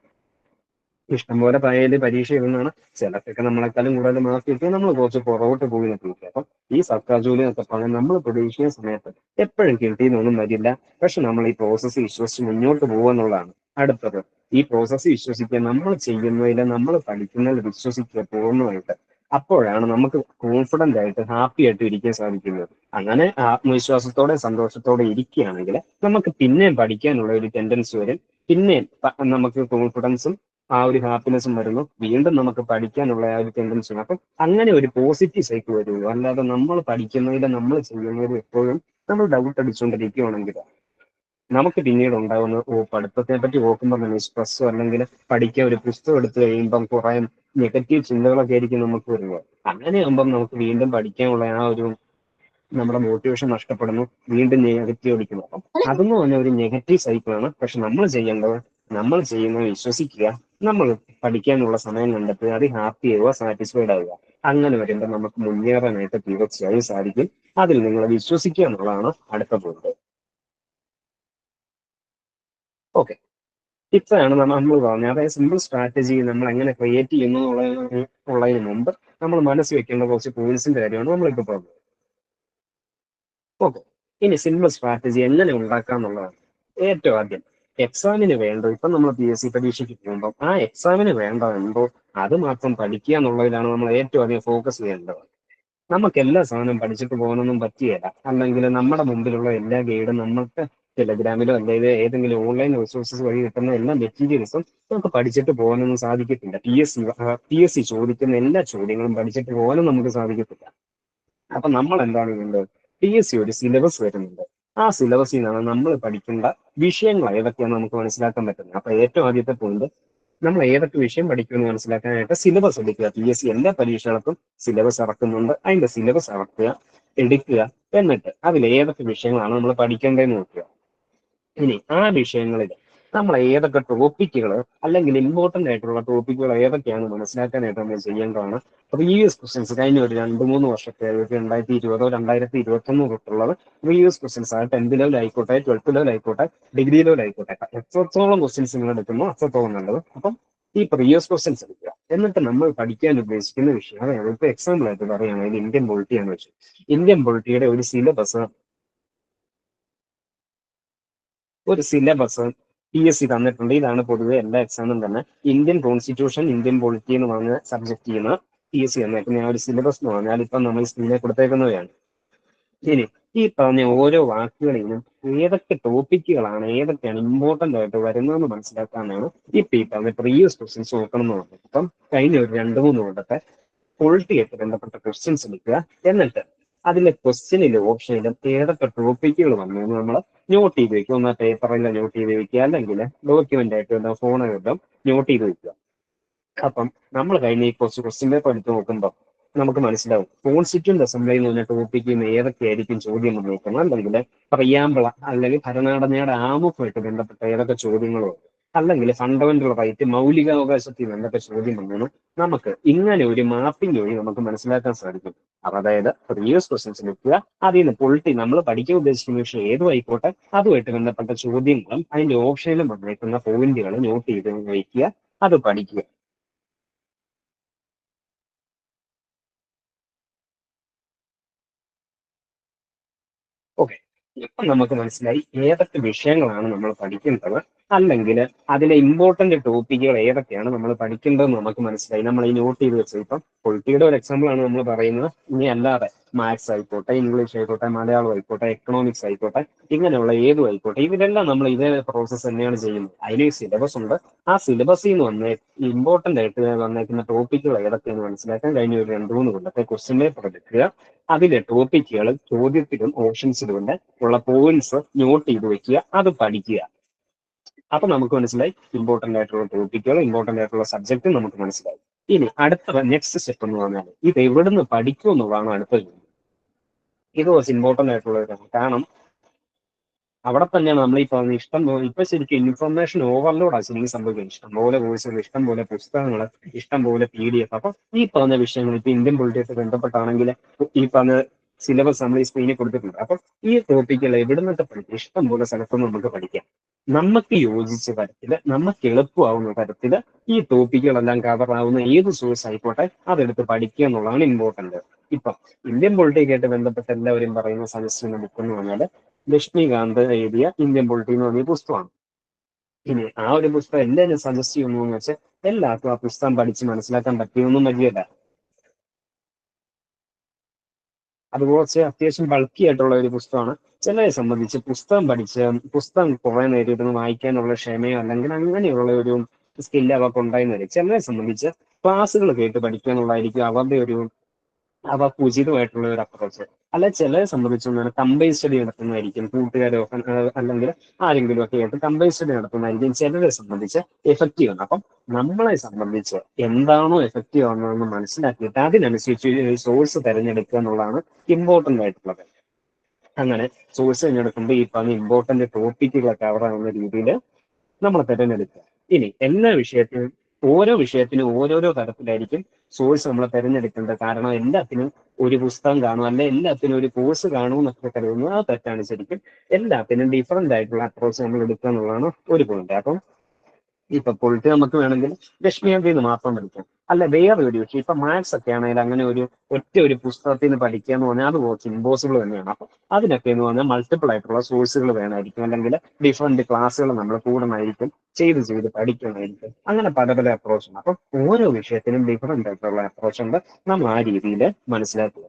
ഇഷ്ടംപോലെ പരീക്ഷ എഴുതുന്നതാണ്. ചിലർക്കൊക്കെ നമ്മളെക്കാളും കൂടുതൽ മാർക്ക് കിട്ടും, നമ്മൾ കുറച്ച് പുറകോട്ട് പോയി നിൽക്കും. അപ്പം ഈ സർക്കാർ ജോലി എന്നൊക്കെ പറഞ്ഞാൽ നമ്മൾ പ്രതീക്ഷിക്കുന്ന സമയത്ത് എപ്പോഴും കിട്ടിയെന്നൊന്നും വരില്ല. പക്ഷെ നമ്മൾ ഈ പ്രോസസ്സ് വിശ്വസിച്ച് മുന്നോട്ട് പോകുക എന്നുള്ളതാണ് അടുത്തത്. ഈ പ്രോസസ്സ് വിശ്വസിക്കുക, നമ്മൾ ചെയ്യുന്നതിൽ നമ്മൾ പഠിക്കുന്നതിൽ വിശ്വസിക്കുക പൂർണ്ണമായിട്ട്. അപ്പോഴാണ് നമുക്ക് കോൺഫിഡന്റ് ആയിട്ട് ഹാപ്പി ആയിട്ട് ഇരിക്കാൻ സാധിക്കുന്നത്. അങ്ങനെ ആത്മവിശ്വാസത്തോടെ സന്തോഷത്തോടെ ഇരിക്കുകയാണെങ്കിൽ നമുക്ക് പിന്നെയും പഠിക്കാനുള്ള ഒരു ടെൻഡൻസി വരും. പിന്നെയും നമുക്ക് കോൺഫിഡൻസും ആ ഒരു ഹാപ്പിനെസ്സും വരുന്നു. വീണ്ടും നമുക്ക് പഠിക്കാനുള്ള ആ ഒരു ടെൻഡൻസി വരും. അപ്പം അങ്ങനെ ഒരു പോസിറ്റീവ് സൈക്കിൾ വരുള്ളൂ. അല്ലാതെ നമ്മൾ പഠിക്കുന്നതിൽ നമ്മൾ ചെയ്യുന്നതിൽ എപ്പോഴും നമ്മൾ ഡൗട്ട് അടിച്ചുകൊണ്ടിരിക്കുകയാണെങ്കിൽ നമുക്ക് പിന്നീട് ഉണ്ടാകുന്ന പഠിത്തത്തെ പറ്റി ഓർക്കുമ്പോൾ തന്നെ സ്ട്രെസ്സോ അല്ലെങ്കിൽ പഠിക്കാൻ ഒരു പുസ്തകം എടുത്തു കഴിയുമ്പം കുറെ നെഗറ്റീവ് ചിന്തകളൊക്കെ ആയിരിക്കും നമുക്ക് വരുന്നത്. അങ്ങനെയാകുമ്പം നമുക്ക് വീണ്ടും പഠിക്കാനുള്ള ആ ഒരു നമ്മുടെ മോട്ടിവേഷൻ നഷ്ടപ്പെടുന്നു, വീണ്ടും നെഗറ്റീവ് അടിക്കുന്നു. അപ്പം അതെന്ന് പറഞ്ഞ ഒരു നെഗറ്റീവ് സൈക്കിളാണ്. പക്ഷെ നമ്മൾ ചെയ്യേണ്ടത് നമ്മൾ ചെയ്യുന്നത് വിശ്വസിക്കുക, നമ്മൾ പഠിക്കാനുള്ള സമയം കണ്ടെത്തുക, അത് ഹാപ്പി ആവുക, സാറ്റിസ്ഫൈഡ് ആവുക. അങ്ങനെ വരുമ്പോൾ നമുക്ക് മുന്നേറാനായിട്ട് തീർച്ചയായും സാധിക്കും. അതിൽ നിങ്ങൾ വിശ്വസിക്കുക എന്നുള്ളതാണ് അടുത്ത പോയിന്റ്. ഓക്കെ, ഇത്രയാണ് നമ്മൾ പറഞ്ഞത്. അതായത് സിമ്പിൾ സ്ട്രാറ്റജി നമ്മൾ എങ്ങനെ ക്രിയേറ്റ് ചെയ്യുന്നു ഉള്ളതിന് മുമ്പ് നമ്മൾ മനസ്സിൽ വെക്കേണ്ട കുറച്ച് പോയിന്റ്സിന്റെ കാര്യമാണ് നമ്മളിപ്പോൾ പറഞ്ഞത്. ഓക്കെ, ഇനി സിമ്പിൾ സ്ട്രാറ്റജി എങ്ങനെ ഉണ്ടാക്കാം എന്നുള്ളതാണ്. ഏറ്റവും ആദ്യം എക്സാമിന് വേണ്ട, ഇപ്പൊ നമ്മൾ PSC പരീക്ഷയ്ക്ക് പോകുമ്പോൾ ആ എക്സാമിന് വേണ്ട എന്തോ അത് മാത്രം പഠിക്കുക എന്നുള്ളതിലാണ് നമ്മൾ ഏറ്റവും അധികം ഫോക്കസ് ചെയ്യേണ്ടത്. നമുക്ക് എല്ലാ സാധനവും പഠിച്ചിട്ട് പോകാനൊന്നും പറ്റുകയില്ല. അല്ലെങ്കിൽ നമ്മുടെ മുമ്പിലുള്ള എല്ലാ ഗൈഡും നമുക്ക് ടെലഗ്രാമിലോ അല്ലെങ്കിൽ ഏതെങ്കിലും ഓൺലൈൻ റിസോഴ്സസ് വഴി കിട്ടുന്ന എല്ലാ മെറ്റീരിയൽസും നമുക്ക് പഠിച്ചിട്ട് പോകാനൊന്നും സാധിക്കത്തില്ല. PSC ചോദിക്കുന്ന എല്ലാ ചോദ്യങ്ങളും പഠിച്ചിട്ട് പോകാനും നമുക്ക് സാധിക്കത്തില്ല. അപ്പൊ നമ്മൾ എന്താണ് ചെയ്യേണ്ടത്, PSC ഒരു സിലബസ് വരുന്നുണ്ട്. ആ സിലബസിൽ നിന്നാണ് നമ്മൾ പഠിക്കേണ്ട വിഷയങ്ങൾ ഏതൊക്കെയാണെന്ന് നമുക്ക് മനസ്സിലാക്കാൻ പറ്റുന്നത്. അപ്പൊ ഏറ്റവും ആദ്യത്തെ പോയിന്റ്, നമ്മൾ ഏതൊക്കെ വിഷയം പഠിക്കുമെന്ന് മനസ്സിലാക്കാനായിട്ട് സിലബസ് എടുക്കുക. PSC എല്ലാ പരീക്ഷകൾക്കും സിലബസ് ഇറക്കുന്നുണ്ട്. അതിന്റെ സിലബസ് ഇറക്കുക, എടുക്കുക, എന്നിട്ട് അതിൽ ഏതൊക്കെ വിഷയങ്ങളാണ് നമ്മൾ പഠിക്കേണ്ടതെന്ന് നോക്കുക. ഇനി ആ വിഷയങ്ങളിൽ നമ്മൾ ഏതൊക്കെ ടോപ്പിക്കുകൾ അല്ലെങ്കിൽ ഇമ്പോർട്ടന്റ് ആയിട്ടുള്ള ടോപ്പിക്കുകൾ ഏതൊക്കെയാണ് മനസ്സിലാക്കാനായിട്ട് നമ്മൾ ചെയ്യേണ്ടതാണ്. പ്രീവിയസ് ക്വസ്റ്റ്യൻസ് കഴിഞ്ഞ ഒരു 2-3 വർഷത്തെ 2020 2021 തൊട്ടുള്ളത് പ്രീവിയസ് ക്വസ്റ്റ്യൻസ് ആണ്. 10th ലെവൽ ആയിക്കോട്ടെ, 12th ലെവൽ ആയിക്കോട്ടെ, ഡിഗ്രി ലെവൽ ആയിക്കോട്ടെ, എത്രത്തോളം ക്വസ്റ്റ്യൻസ് നിങ്ങൾ എടുക്കുന്നു അത്രത്തോളം നല്ലത്. അപ്പം ഈ പ്രീവിയസ് ക്വസ്റ്റ്യൻസ് എടുക്കുക. എന്നിട്ട് നമ്മൾ പഠിക്കാൻ ഉദ്ദേശിക്കുന്ന വിഷയം, അതായത് ഇപ്പൊ എക്സാമ്പിൾ ആയിട്ട് പറയുകയാണെങ്കിൽ ഇന്ത്യൻ പൊളിറ്റി ആണ് വെച്ചു. ഇന്ത്യൻ പൊളിറ്റിയുടെ ഒരു സിലബസ് PSC തന്നിട്ടുണ്ട്. ഇതാണ് പൊതുവെ എല്ലാ എക്സാമും തന്നെ. ഇന്ത്യൻ കോൺസ്റ്റിറ്റ്യൂഷൻ, ഇന്ത്യൻ പൊളിറ്റി എന്ന് പറഞ്ഞ സബ്ജക്ട് ചെയ്യുന്ന PSC തന്നേക്കുന്ന ആ ഒരു സിലബസ് എന്ന് പറഞ്ഞാൽ ഇപ്പം നമ്മൾ സ്ക്രീനിൽ കൊടുത്തേക്കുന്നവയാണ്. ഇനി ഈ പറഞ്ഞ ഓരോ വാക്കുകളിലും ഏതൊക്കെ ടോപ്പിക്കുകളാണ്, ഏതൊക്കെയാണ് ഇമ്പോർട്ടന്റ് ആയിട്ട് വരുന്നതെന്ന് മനസ്സിലാക്കാനാണ് ഇപ്പൊ ഈ പറഞ്ഞ പ്രീവിയസ് ക്വസ്റ്റ്യൻസ് നോക്കണം എന്ന് പറഞ്ഞത്. ഇപ്പം കഴിഞ്ഞ ഒരു 2-3 കൊല്ലത്തെ പൊളിറ്റി ആയിട്ട് ബന്ധപ്പെട്ട ക്വസ്റ്റ്യൻസ് എടുക്കുക. എന്നിട്ട് അതിലെ ക്വസ്റ്റ്യനിലും ഓപ്ഷനിലും ഏതൊക്കെ ടോപ്പിക്കുകൾ വന്നു എന്ന് നമ്മൾ നോട്ട് ചെയ്ത് വെക്കുക. ഒന്ന് പേപ്പറിൽ നോട്ട് ചെയ്ത് വെക്കുക, അല്ലെങ്കിൽ ഡോക്യുമെന്റ് ആയിട്ട് വല്ല ഫോണുകളിലും നോട്ട് ചെയ്ത് വെക്കുക. അപ്പം നമ്മൾ കഴിഞ്ഞ ഈ കുറച്ച് ക്വസ്റ്റ്യൻ പേപ്പർ എടുത്ത് നോക്കുമ്പോൾ നമുക്ക് മനസ്സിലാവും കോൺസ്റ്റിറ്റ്യൂന്റ് അസംബ്ലി എന്ന് പറഞ്ഞ ടോപ്പിക്കിൽ നിന്ന് ഏതൊക്കെയായിരിക്കും ചോദ്യം വന്നേക്കുന്നത്, അല്ലെങ്കിൽ പ്രിയാമ്പിള അല്ലെങ്കിൽ ഭരണഘടനയുടെ ആമുഖമായിട്ട് ബന്ധപ്പെട്ട ഏതൊക്കെ ചോദ്യങ്ങളോ, അല്ലെങ്കിൽ ഫണ്ടമെന്റൽ റൈറ്റ് മൗലികാവകാശത്തിൽ നിന്ന് എന്തൊക്കെ ചോദ്യം വന്നു, നമുക്ക് ഇങ്ങനെ ഒരു മാപ്പിംഗ് വഴി നമുക്ക് മനസ്സിലാക്കാൻ സാധിക്കും. അപ്പൊ അതായത് പ്രീവിയസ് ക്വസ്റ്റ്യൻസ് എടുക്കുക, അതിൽ നിന്ന് പൊളിറ്റി നമ്മൾ പഠിക്കാൻ ഉദ്ദേശിക്കുന്ന വിഷയം ഏതും ആയിക്കോട്ടെ, അതുമായിട്ട് ബന്ധപ്പെട്ട ചോദ്യങ്ങളും അതിന്റെ ഓപ്ഷനിലും വന്നേക്കുന്ന പോയിന്റുകൾ നോട്ട് ചെയ്ത് വയ്ക്കുക, അത് പഠിക്കുക. ഓക്കെ, ഇപ്പം നമുക്ക് മനസ്സിലായി ഏതൊക്കെ വിഷയങ്ങളാണ് നമ്മൾ പഠിക്കേണ്ടത്, അല്ലെങ്കിൽ അതിലെ ഇമ്പോർട്ടന്റ് ടോപ്പിക്കുകൾ ഏതൊക്കെയാണ് നമ്മൾ പഠിക്കേണ്ടതെന്ന് നമുക്ക് മനസ്സിലായി. നമ്മൾ ഈ നോട്ട് ചെയ്ത് വെച്ചത് ഇപ്പം പൊളിറ്റിയുടെ ഒരു എക്സാമ്പിൾ ആണ് നമ്മൾ പറയുന്നത്. ഇനി അല്ലാതെ മാത്സ് ആയിക്കോട്ടെ, ഇംഗ്ലീഷ് ആയിക്കോട്ടെ, മലയാളം ആയിക്കോട്ടെ, എക്കണോമിക്സ് ആയിക്കോട്ടെ, ഇങ്ങനെയുള്ള ഏതും ആയിക്കോട്ടെ, ഇതിലെല്ലാം നമ്മൾ ഇതേ പ്രോസസ്സ് തന്നെയാണ് ചെയ്യുന്നത്. അതിന് സിലബസ് ഉണ്ട്. ആ സിലബസിൽ നിന്ന് വന്നേ ഇമ്പോർട്ടന്റ് ആയിട്ട് വന്നേക്കുന്ന ടോപ്പിക്കുകൾ ഏതൊക്കെയാണെന്ന് മനസ്സിലാക്കാൻ കഴിഞ്ഞ ഒരു 2-3 കൊല്ലത്തെ ക്വസ്റ്റ്യൻ പേപ്പർ എടുക്കുക. അതിലെ ടോപ്പിക്കുകൾ ചോദ്യത്തിലും ഓപ്ഷൻസിലും ഉള്ള പോയിന്റ്സ് നോട്ട് ചെയ്ത് വെക്കുക, അത് പഠിക്കുക. അപ്പൊ നമുക്ക് മനസ്സിലായി ഇമ്പോർട്ടന്റ് ആയിട്ടുള്ള ടോപ്പിക്കുകൾ, ഇമ്പോർട്ടന്റ് ആയിട്ടുള്ള സബ്ജക്ട് നമുക്ക് മനസ്സിലായി. ഇനി അടുത്ത നെക്സ്റ്റ് സ്റ്റെപ്പ് എന്ന് പറഞ്ഞാൽ ഇത് എവിടുന്ന് പഠിക്കും എന്നുള്ളതാണ് അടുത്ത ചോദ്യം. ഇത് കുറച്ച് ഇമ്പോർട്ടന്റ് ആയിട്ടുള്ള ഒരു കാര്യം. കാരണം അവിടെ തന്നെയാണ് നമ്മൾ ഈ പറഞ്ഞ ഇഷ്ടം പോലെ ഇപ്പൊ ശരിക്കും ഇൻഫർമേഷൻ ഓവർലോഡാണ് ശരിക്കും സംഭവിക്കുന്നത്. ഇഷ്ടംപോലെ കോഴ്സുകൾ, ഇഷ്ടംപോലെ പുസ്തകങ്ങൾ, ഇഷ്ടംപോലെ PDF. അപ്പൊ ഈ പറഞ്ഞ വിഷയങ്ങൾ ഇപ്പൊ ഇന്ത്യൻ പൊളിറ്റിയായിട്ട് ബന്ധപ്പെട്ടാണെങ്കിൽ ഈ പറഞ്ഞ സിലബസ് നമ്മൾ ഈ സ്ക്രീനിൽ കൊടുത്തിട്ടുണ്ട്. അപ്പൊ ഈ ടോപ്പിക്കുകൾ എവിടുന്നൊക്കെ പഠിക്കും, ഇഷ്ടംപോലെ സ്ഥലത്തുനിന്ന് നമുക്ക് പഠിക്കാം. നമുക്ക് യോജിച്ച തരത്തില്, നമുക്ക് എളുപ്പമാവുന്ന തരത്തില് ഈ ടോപ്പിക്കുകളെല്ലാം കവർ ആവുന്ന ഏത് സോഴ്സ് ആയിക്കോട്ടെ അതെടുത്ത് പഠിക്കുക എന്നുള്ളതാണ് ഇമ്പോർട്ടന്റ്. ഇപ്പൊ ഇന്ത്യൻ പൊളിറ്റിക്കായിട്ട് ബന്ധപ്പെട്ട് എല്ലാവരും പറയുന്ന സജസ്റ്റ് ചെയ്യുന്ന ബുക്ക് എന്ന് പറഞ്ഞാൽ ലക്ഷ്മികാന്ത് എഴുതിയ ഇന്ത്യൻ പൊളിറ്റി എന്ന് പറഞ്ഞ പുസ്തകമാണ്. ഇനി ആ ഒരു പുസ്തകം എല്ലാവരും സജസ്റ്റ് ചെയ്യുന്നു എന്ന് വെച്ചാൽ എല്ലാവർക്കും ആ പുസ്തകം പഠിച്ച് മനസ്സിലാക്കാൻ പറ്റിയൊന്നും വലിയല്ല. അത് കുറച്ച് അത്യാവശ്യം ബൾക്കി ആയിട്ടുള്ള ഒരു പുസ്തകമാണ്. ചിലരെ സംബന്ധിച്ച് പുസ്തകം കുറെ നേരം ഇരുന്ന് വായിക്കാനുള്ള ക്ഷമയോ അല്ലെങ്കിൽ അങ്ങനെയുള്ള ഒരു സ്കില്ല് അവർക്ക് ഉണ്ടായെന്ന് വരും. ചിലരെ സംബന്ധിച്ച് ക്ലാസ്സുകൾ കേട്ട് പഠിക്കുക എന്നുള്ളതായിരിക്കും അവർക്ക് ഉചിതമായിട്ടുള്ള ഒരു അപ്രോച്ച്. അല്ല, ചിലരെ സംബന്ധിച്ചൊന്നും കമ്പൈൻ സ്റ്റഡി നടത്തുന്നതായിരിക്കും കൂട്ടുകാരോ അല്ലെങ്കിൽ ആരെങ്കിലും ഒക്കെ ആയിട്ട് കമ്പൈൻ സ്റ്റഡി നടത്തുന്നതായിരിക്കും ചിലരെ സംബന്ധിച്ച് എഫക്റ്റീവ് ആണ്. അപ്പം നമ്മളെ സംബന്ധിച്ച് എന്താണോ എഫക്റ്റീവ് ആവുന്നതെന്ന് മനസ്സിലാക്കിയിട്ട് അതിനനുസരിച്ച് സോഴ്സ് തിരഞ്ഞെടുക്കുക എന്നുള്ളതാണ് ഇമ്പോർട്ടന്റ് ആയിട്ടുള്ളത്. അങ്ങനെ സോഴ്സ് തിരഞ്ഞെടുക്കുമ്പോൾ ഈ പറഞ്ഞ ഇമ്പോർട്ടന്റ് ടോപ്പിക്കുകളൊക്കെ കവർ ആവുന്ന രീതിയിൽ നമ്മൾ തിരഞ്ഞെടുക്കുക. ഇനി ഓരോ വിഷയത്തിനും ഓരോരോ തരത്തിലായിരിക്കും സോഴ്സ് നമ്മൾ തിരഞ്ഞെടുക്കേണ്ടത്. കാരണം എല്ലാത്തിനും ഒരു പുസ്തകം കാണും, അല്ലെ എല്ലാത്തിനും ഒരു കോഴ്സ് കാണും എന്നൊക്കെ കരുതുന്നു, ആ തെറ്റാണ്. ശരിക്കും എല്ലാത്തിനും ഡിഫറെന്റ് ആയിട്ടുള്ള അപ്രോച്ച് നമ്മൾ എടുക്കുക എന്നുള്ളതാണ് ഒരു പോയിന്റ്. അപ്പം ഇപ്പൊ പൊളിറ്റി നമുക്ക് വേണമെങ്കിൽ ലക്ഷ്മികാന്തിൽ നിന്ന് മാത്രം പഠിക്കാം, അല്ല വേറെ ഒരു വിഷയം ഇപ്പൊ മാത്സ് ഒക്കെ ആണെങ്കിൽ അങ്ങനെ ഒറ്റ ഒരു പുസ്തകത്തിൽ നിന്ന് പഠിക്കുക എന്ന് പറഞ്ഞാൽ അത് കുറച്ച് ഇമ്പോസിബിൾ തന്നെയാണ്. അപ്പൊ അതിനൊക്കെ എന്ന് പറഞ്ഞാൽ മൾട്ടിപ്പിൾ ആയിട്ടുള്ള സോഴ്സുകൾ വേണമായിരിക്കും, അല്ലെങ്കിൽ ഡിഫറെന്റ് ക്ലാസ്സുകൾ നമ്മൾ കൂടണമായിരിക്കും, ചെയ്ത് പഠിക്കണമായിരിക്കും. അങ്ങനെ പല പല അപ്രോച്ച് ഉണ്ട്. അപ്പം ഓരോ വിഷയത്തിനും ഡിഫറെന്റ് ആയിട്ടുള്ള അപ്രോച്ച് ഉണ്ട്. നമ്മൾ ആ രീതിയിൽ മനസ്സിലാക്കുക.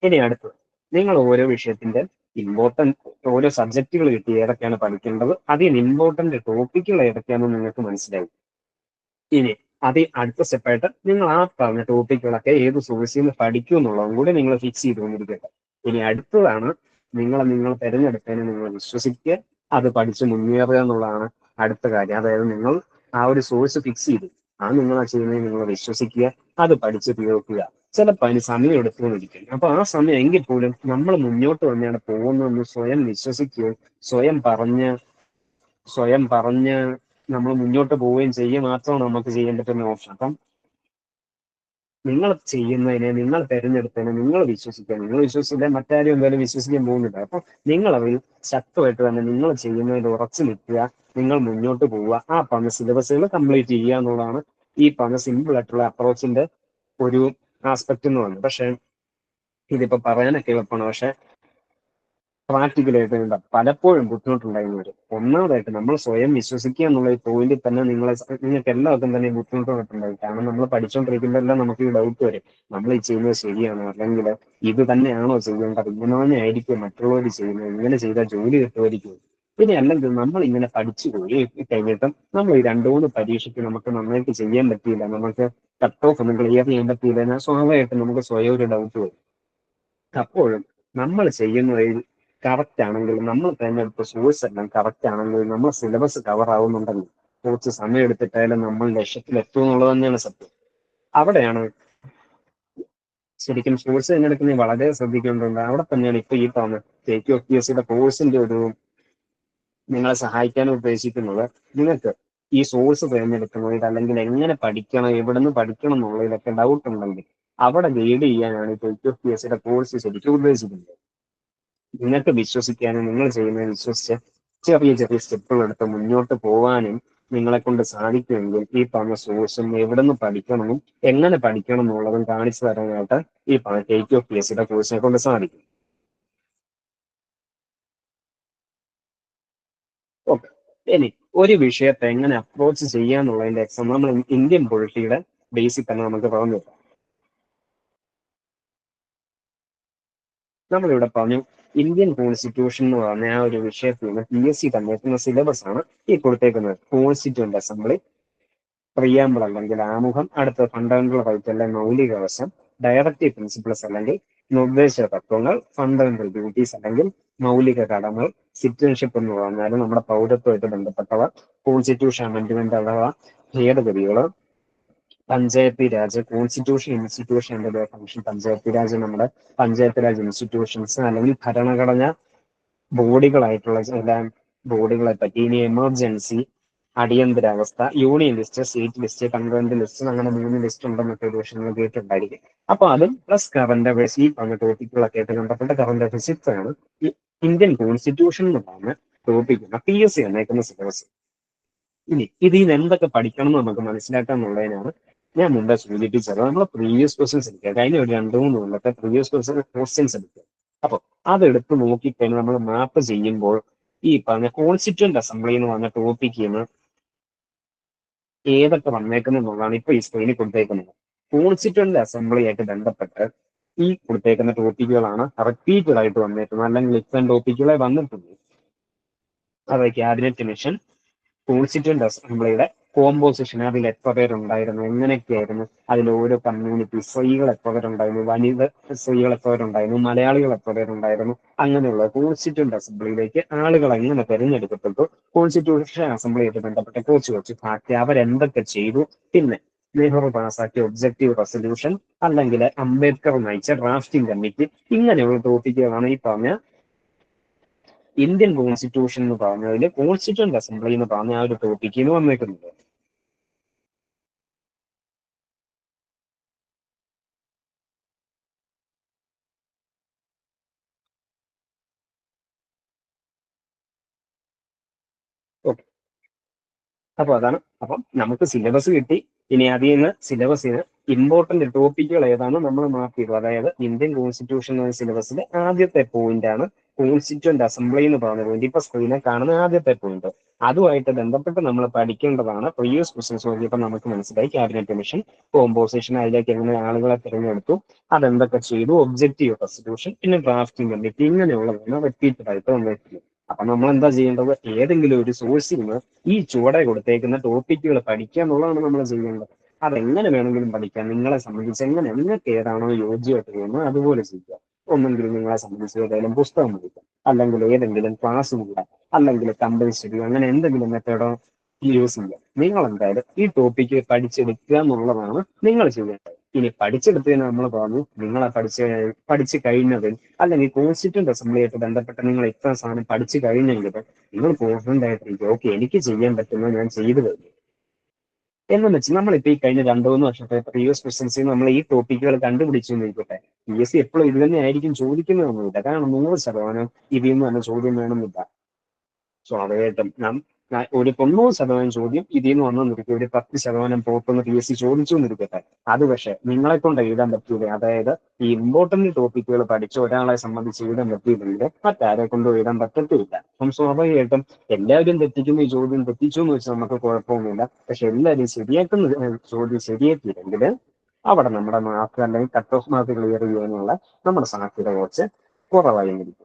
ഇനി അടുത്തത്, നിങ്ങൾ ഓരോ വിഷയത്തിന്റെ ഇമ്പോർട്ടന്റ് ഓരോ സബ്ജക്റ്റുകൾ കിട്ടി ഏതൊക്കെയാണ് പഠിക്കേണ്ടത്, അതിന് ഇമ്പോർട്ടന്റ് ടോപ്പിക്കുകൾ ഏതൊക്കെയാണെന്ന് നിങ്ങൾക്ക് മനസ്സിലായി. ഇനി അടുത്ത സ്റ്റെപ്പായിട്ട് നിങ്ങൾ ആ പറഞ്ഞ ടോപ്പിക്കുകളൊക്കെ ഏത് സോഴ്സിൽ നിന്ന് പഠിക്കും എന്നുള്ളതും കൂടി നിങ്ങൾ ഫിക്സ് ചെയ്തുകൊണ്ടിരിക്കട്ടെ. ഇനി അടുത്തതാണ് നിങ്ങൾ തിരഞ്ഞെടുത്തതിന് നിങ്ങൾ വിശ്വസിക്കുക, അത് പഠിച്ച് മുന്നേറുക എന്നുള്ളതാണ് അടുത്ത കാര്യം. അതായത് നിങ്ങൾ ആ ഒരു സോഴ്സ് ഫിക്സ് ചെയ്തു, നിങ്ങൾ ആ ചെയ്യുന്നത് നിങ്ങൾ വിശ്വസിക്കുക, അത് പഠിച്ച് തീർക്കുക. ചിലപ്പോൾ അതിന് സമയം എടുത്തുകൊണ്ടിരിക്കും. അപ്പൊ ആ സമയം എങ്കിൽ പോലും നമ്മൾ മുന്നോട്ട് തന്നെയാണ് പോകുന്നതെന്ന് സ്വയം വിശ്വസിക്കുകയും സ്വയം പറഞ്ഞ് നമ്മൾ മുന്നോട്ട് പോവുകയും ചെയ്യുക മാത്രമാണ് നമുക്ക് ചെയ്യാൻ പറ്റുന്ന ഓപ്ഷൻ. അപ്പം നിങ്ങൾ ചെയ്യുന്നതിനെ, നിങ്ങൾ തിരഞ്ഞെടുത്തതിനെ നിങ്ങൾ വിശ്വസിക്കുക. നിങ്ങൾ വിശ്വസിച്ചില്ല മറ്റാരും എന്തായാലും വിശ്വസിക്കാൻ പോകുന്നില്ല. അപ്പൊ നിങ്ങൾ അതിൽ ശക്തമായിട്ട് തന്നെ നിങ്ങൾ ചെയ്യുന്നതിൽ ഉറച്ചു നിൽക്കുക, നിങ്ങൾ മുന്നോട്ട് പോവുക, ആ പറഞ്ഞ സിലബസുകൾ കംപ്ലീറ്റ് ചെയ്യുക എന്നുള്ളതാണ് ഈ പറഞ്ഞ സിമ്പിൾ ആയിട്ടുള്ള അപ്രോച്ചിന്റെ ഒരു ആസ്പെക്ട് എന്ന് പറയുന്നത്. പക്ഷെ ഇതിപ്പോ പറയാനൊക്കെ എളുപ്പമാണ്, പക്ഷെ പ്രാക്ടിക്കലായിട്ട് പലപ്പോഴും ബുദ്ധിമുട്ടുണ്ടായിരുന്നു വരും. ഒന്നാമതായിട്ട് നമ്മൾ സ്വയം വിശ്വസിക്കുക എന്നുള്ള ഈ പോയിന്റിൽ തന്നെ നിങ്ങൾക്ക് എല്ലാവർക്കും തന്നെ ബുദ്ധിമുട്ട് വന്നിട്ടുണ്ടാവും. കാരണം നമ്മൾ പഠിച്ചുകൊണ്ടിരിക്കുമ്പോഴെല്ലാം നമുക്ക് ഈ ഡൗട്ട് വരും, നമ്മൾ ഈ ചെയ്യുന്നത് ശരിയാണോ, അല്ലെങ്കിൽ ഇത് തന്നെയാണോ ചെയ്യേണ്ടത്, ഇങ്ങനെ തന്നെ ആയിരിക്കും മറ്റുള്ളവർ ചെയ്യുന്നത്, ഇങ്ങനെ ചെയ്താൽ ജോലി കിട്ടുമായിരിക്കും. പിന്നെ അല്ലെങ്കിൽ നമ്മൾ ഇങ്ങനെ പഠിച്ചു പോയി കഴിഞ്ഞിട്ടും നമ്മൾ ഈ രണ്ടു മൂന്ന് പരീക്ഷയ്ക്ക് നമുക്ക് നന്നായിട്ട് ചെയ്യാൻ പറ്റിയില്ല, നമുക്ക് കട്ട് ഓഫ് ഒന്നും ക്ലിയർ ചെയ്യാൻ പറ്റിയില്ല, സ്വാഭാവികമായിട്ടും നമുക്ക് സ്വയം ഒരു ഡൗട്ട് വരും. അപ്പോഴും നമ്മൾ ചെയ്യുന്നതിൽ കറക്റ്റ് ആണെങ്കിൽ, നമ്മൾ തിരഞ്ഞെടുത്ത സോഴ്സ് എല്ലാം കറക്റ്റ് ആണെങ്കിൽ, നമ്മൾ സിലബസ് കവർ ആവുന്നുണ്ടെങ്കിൽ കുറച്ച് സമയം എടുത്തിട്ടായാലും നമ്മൾ ലക്ഷ്യത്തിൽ എത്തും എന്നുള്ളത് തന്നെയാണ് സത്യം. അവിടെയാണ് ശരിക്കും സോഴ്സ് തിരഞ്ഞെടുക്കുന്നത് വളരെ ശ്രദ്ധിക്കേണ്ടതുണ്ട്. അവിടെ തന്നെയാണ് ഇപ്പൊ ഈ പറഞ്ഞ KQFPSC കോഴ്സിന്റെ ഒരു നിങ്ങളെ സഹായിക്കാൻ ഉദ്ദേശിക്കുന്നത്. നിങ്ങൾക്ക് ഈ സോഴ്സ് തിരഞ്ഞെടുക്കുന്നതിൽ അല്ലെങ്കിൽ എങ്ങനെ പഠിക്കണം, എവിടെ നിന്ന് പഠിക്കണം എന്നുള്ളതിലൊക്കെ ഡൗട്ട് ഉണ്ടെങ്കിൽ അവിടെ ഗൈഡ് ചെയ്യാനാണ് KQFPSC കോഴ്സ് ശരിക്കും ഉദ്ദേശിക്കുന്നത്. നിങ്ങൾക്ക് വിശ്വസിക്കാനും നിങ്ങൾ ചെയ്യുന്നത് വിശ്വസിച്ച് ചെറിയ ചെറിയ സ്റ്റെപ്പുകൾ എടുത്ത് മുന്നോട്ട് പോകാനും നിങ്ങളെ കൊണ്ട് സാധിക്കുമെങ്കിൽ ഈ പറഞ്ഞ സോഴ്സും എവിടെ നിന്ന് പഠിക്കണമെന്നും എങ്ങനെ പഠിക്കണം എന്നുള്ളതും കാണിച്ചു തരാനായിട്ട് ഈ പറഞ്ഞ KQFPSC കോഴ്സിനെ കൊണ്ട് സാധിക്കും. ഓക്കെ, ഇനി ഒരു വിഷയത്തെ എങ്ങനെ അപ്രോച്ച് ചെയ്യാന്നുള്ളതിന്റെ എക്സാം നമ്മൾ ഇന്ത്യൻ പൊളിറ്റിയുടെ ബേസിക് തന്നെ നമുക്ക് പറഞ്ഞു തരാം. നമ്മളിവിടെ പറഞ്ഞു ഇന്ത്യൻ കോൺസ്റ്റിറ്റ്യൂഷൻ എന്ന് പറഞ്ഞ ആ ഒരു വിഷയത്തിൽ നിന്ന് PSC തന്നേക്കുന്ന സിലബസ് ആണ് ഈ കൊടുത്തേക്കുന്നത്. കോൺസ്റ്റിറ്റ്യൂന്റ് അസംബ്ലി, പ്രിയാമ്പിൾ അല്ലെങ്കിൽ ആമുഖം, അടുത്ത ഫണ്ടമെന്റൽ റൈറ്റ് അല്ലെങ്കിൽ മൗലികാവകാശം, ഡയറക്റ്റീവ് പ്രിൻസിപ്പിൾസ് അല്ലെങ്കിൽ നിർദ്ദേശ തത്വങ്ങൾ, ഫണ്ടമെന്റൽ ഡ്യൂട്ടീസ് അല്ലെങ്കിൽ മൗലിക കടമകൾ, സിറ്റിസൺഷിപ്പ് എന്ന് പറഞ്ഞാൽ നമ്മുടെ പൗരത്വമായിട്ട് ബന്ധപ്പെട്ടവ, കോൺസ്റ്റിറ്റ്യൂഷൻ അമെന്റ്മെന്റ് അഥവാ ഭേദഗതികൾ, പഞ്ചായത്തി രാജ്, കോൺസ്റ്റിറ്റ്യൂഷൻ ഇൻസ്റ്റിറ്റ്യൂഷൻ്റെ ഫംഗ്ഷൻ, പഞ്ചായത്തി രാജ് നമ്മുടെ പഞ്ചായത്ത് രാജ് ഇൻസ്റ്റിറ്റ്യൂഷൻസ് അല്ലെങ്കിൽ ഭരണഘടന ബോഡികളായിട്ടുള്ള ചില ബോഡികളെ പറ്റി, ഇനി എമർജൻസി, അടിയന്തരാവസ്ഥ, union list, state list, concurrent list, അങ്ങനെ 3 ലിസ്റ്റ് ഉണ്ടെന്നൊക്കെ ഒരു വർഷം നിങ്ങൾ കേട്ടിട്ടുണ്ടായിരിക്കും. അപ്പൊ അതും പ്ലസ് കറന്റ് അഫയേഴ്സ്, ഈ പറഞ്ഞ ടോപ്പിക്കുകളൊക്കെ ആയിട്ട് ബന്ധപ്പെട്ട കറന്റ് അഫയേഴ്സ് ഇത്രയാണ് ഈ ഇന്ത്യൻ കോൺസ്റ്റിറ്റ്യൂഷൻ എന്ന് പറഞ്ഞ ടോപ്പിക്കുന്ന PSC തന്നേക്കുന്ന സിലബസ്. ഇനി ഇതിൽ നിന്ന് എന്തൊക്കെ പഠിക്കണം എന്ന് നമുക്ക് മനസ്സിലാക്കാന്നുള്ളതിനാണ് ഞാൻ മുമ്പേ സൂചിപ്പിച്ചത്. നമ്മൾ പ്രീവിയസ് ക്വസ്റ്റ്യൻസ് എടുക്കുക, കഴിഞ്ഞ ഒരു 2-3 കൊല്ലത്തെ പ്രീവിയസ് ക്വസ്റ്റ്യൻസ് എടുക്കുക. അപ്പൊ അതെടുത്ത് നോക്കിക്കഴിഞ്ഞാൽ നമ്മൾ മാപ്പ് ചെയ്യുമ്പോൾ ഈ പറഞ്ഞ കോൺസ്റ്റിറ്റ്യൂന്റ് അസംബ്ലി എന്ന് പറഞ്ഞ ടോപ്പിക്കിൽ നിന്ന് ഏതൊക്കെ വന്നേക്കുന്നു എന്നുള്ളതാണ് ഇപ്പൊ ഈ സ്ക്രീനിൽ കൊടുത്തേക്കുന്നത്. കോൺസ്റ്റിറ്റ്യൂന്റ് അസംബ്ലി ആയിട്ട് ബന്ധപ്പെട്ട് ഈ കൊടുത്തേക്കുന്ന ടോപ്പിക്കുകളാണ് റിപ്പീറ്റഡ് ആയിട്ട് വന്നേക്കുന്നത്, അല്ലെങ്കിൽ ഇത്തരം ടോപ്പിക്കുകളെ വന്നിട്ടുണ്ട്. അതെ, ക്യാബിനറ്റ് മിഷൻ, കോൺസ്റ്റിറ്റ്യൂന്റ് അസംബ്ലിയുടെ കോമ്പോസിഷൻ, അതിൽ എത്ര പേരുണ്ടായിരുന്നു, എങ്ങനെയൊക്കെയായിരുന്നു, അതിൽ ഓരോ കമ്മ്യൂണിറ്റി, സ്ത്രീകൾ എത്ര പേരുണ്ടായിരുന്നു, സ്ത്രീകൾ എത്ര പേരുണ്ടായിരുന്നു, മലയാളികൾ എത്ര പേരുണ്ടായിരുന്നു, അങ്ങനെയുള്ള കോൺസ്റ്റിറ്റ്യൂന്റ് അസംബ്ലിയിലേക്ക് ആളുകൾ എങ്ങനെ തിരഞ്ഞെടുക്കപ്പെട്ടു, കോൺസ്റ്റിറ്റ്യൂഷൻ അസംബ്ലിയായിട്ട് ബന്ധപ്പെട്ട കുറച്ച് ഫാക്ട്, അവരെന്തൊക്കെ ചെയ്തു, പിന്നെ നെഹ്റു പാസാക്കിയ ഒബ്ജക്റ്റീവ് റെസൊല്യൂഷൻ, അല്ലെങ്കിൽ അംബേദ്കർ നയിച്ച ഡ്രാഫ്റ്റിംഗ് കമ്മിറ്റി, ഇങ്ങനെയുള്ള ടോപ്പിക്കുകളാണ് ഈ പറഞ്ഞ ഇന്ത്യൻ കോൺസ്റ്റിറ്റ്യൂഷൻ എന്ന് പറഞ്ഞതിൽ കോൺസ്റ്റിറ്റ്യൂന്റ് അസംബ്ലി എന്ന് പറഞ്ഞ ആ ഒരു ടോപ്പിക്കിന് വന്നേക്കുന്നത്. ഓക്കെ, അപ്പൊ അതാണ്. അപ്പം നമുക്ക് സിലബസ് കിട്ടി. ഇനി അതിൽ നിന്ന് സിലബസിന് ഇമ്പോർട്ടന്റ് ടോപ്പിക്കുകൾ ഏതാണ് നമ്മൾ മാർക്ക് ചെയ്തു. അതായത് ഇന്ത്യൻ കോൺസ്റ്റിറ്റ്യൂഷൻ എന്ന സിലബസിലെ ആദ്യത്തെ പോയിന്റ് ആണ് കോൺസ്റ്റിറ്റ്യൂന്റ് അസംബ്ലി എന്ന് പറഞ്ഞ പോയിന്റ്. ഇപ്പൊ സ്ക്രീനിൽ കാണുന്ന ആദ്യത്തെ പോയിന്റ്, അതുമായിട്ട് ബന്ധപ്പെട്ട് നമ്മൾ പഠിക്കേണ്ടതാണ്. പ്രീവിയസ് ക്വസ്റ്റ്യൻസ് നോക്കിയപ്പോൾ നമുക്ക് മനസ്സിലായി ക്യാബിനറ്റ് മിഷൻ, കോമ്പോസിഷൻ, അതിലേക്ക് എങ്ങനെ ആളുകളെ തിരഞ്ഞെടുത്തു, അതെന്തൊക്കെ ചെയ്തു, ഒബ്ജക്റ്റീവ് റെസൊല്യൂഷൻ, പിന്നെ ഡ്രാഫ്റ്റിംഗ് കമ്മിറ്റി, ഇങ്ങനെയുള്ളതാണ് റിപ്പീറ്റഡ് ആയിട്ട് വന്നിരിക്കുന്നത്. അപ്പൊ നമ്മൾ എന്താ ചെയ്യേണ്ടത്? ഏതെങ്കിലും ഒരു സോഴ്സിൽ നിന്ന് ഈ ചുവടെ കൊടുത്തേക്കുന്ന ടോപ്പിക്കുകൾ പഠിക്കുക എന്നുള്ളതാണ് നമ്മൾ ചെയ്യേണ്ടത്. അതെങ്ങനെ വേണമെങ്കിലും പഠിക്കാം. നിങ്ങളെ സംബന്ധിച്ച് എങ്ങനെ നിങ്ങൾക്ക് ഏതാണോ യോജ്യമായിട്ട് തോന്നുന്നത് അതുപോലെ ചെയ്യുക. ഒന്നെങ്കിലും നിങ്ങളെ സംബന്ധിച്ച് ഏതെങ്കിലും പുസ്തകം പഠിക്കാം, അല്ലെങ്കിൽ ഏതെങ്കിലും ക്ലാസ് കൂടാം, അല്ലെങ്കിൽ കമ്പൽ സ്റ്റഡി, അങ്ങനെ എന്തെങ്കിലും മെത്തേഡോ യൂസ് ചെയ്യുക. നിങ്ങൾ എന്തായാലും ഈ ടോപ്പിക്ക് പഠിച്ചെടുക്കുക എന്നുള്ളതാണ് നിങ്ങൾ ചെയ്യേണ്ടത്. ഇനി പഠിച്ചെടുത്തതിന് നമ്മൾ പറഞ്ഞു നിങ്ങളെ പഠിച്ചു കഴിഞ്ഞതിൽ, അല്ലെങ്കിൽ കോൺസ്റ്റിറ്റ്യൂന്റ് അസംബ്ലിയായിട്ട് ബന്ധപ്പെട്ട് നിങ്ങൾ ഇത്ര സാധനം പഠിച്ചു കഴിഞ്ഞെങ്കിൽ നിങ്ങൾ കോൺഫിഡന്റ് ആയിട്ടിരിക്കും, ഓക്കെ എനിക്ക് ചെയ്യാൻ പറ്റുന്നത് ഞാൻ ചെയ്തു കഴിഞ്ഞു എന്ന് വെച്ച് നമ്മളിപ്പോ ഈ കഴിഞ്ഞ 2-3 വർഷത്തെ പ്രീവിയസ് ക്വസ്റ്റൻസിൽ നമ്മൾ ഈ ടോപ്പിക്കുകൾ കണ്ടുപിടിച്ചു എന്നിരിക്കട്ടെ. PSC എപ്പോഴും ഇത് തന്നെ ആയിരിക്കും ചോദിക്കുന്നതൊന്നുമില്ല, കാരണം 100% ഇതിൽ നിന്ന് തന്നെ ചോദ്യം വേണമെന്നില്ല. സ്വാഭാവികമായിട്ടും ഒരു 90% ചോദ്യം ഇതിൽ നിന്ന് വന്നെന്നിരിക്കും, ഒരു 10% പുറത്തുനിന്ന് PSC ചോദിച്ചു എന്നിരിക്കട്ടെ. അത് പക്ഷെ നിങ്ങളെ കൊണ്ട് എഴുതാൻ പറ്റൂലേ? അതായത് ഈ ഇമ്പോർട്ടന്റ് ടോപ്പിക്കുകൾ പഠിച്ച ഒരാളെ സംബന്ധിച്ച് എഴുതാൻ പറ്റിയില്ലെങ്കിൽ മറ്റാരെ കൊണ്ടും എഴുതാൻ പറ്റത്തില്ല. അപ്പം സ്വാഭാവികമായിട്ടും എല്ലാവരും തെറ്റിക്കുന്ന ഈ ചോദ്യം തെറ്റിച്ചു എന്ന് വെച്ചാൽ നമുക്ക് കുഴപ്പമൊന്നുമില്ല. പക്ഷെ എല്ലാവരും ശരിയാക്കുന്ന ചോദ്യം ശരിയാക്കിയില്ലെങ്കിൽ അവിടെ നമ്മുടെ മാർക്ക്, അല്ലെങ്കിൽ കട്ട് ഓഫ് മാർക്ക് ക്ലിയർ ചെയ്യാനുള്ള നമ്മുടെ സാധ്യത കുറച്ച് കുറവായിരിക്കും.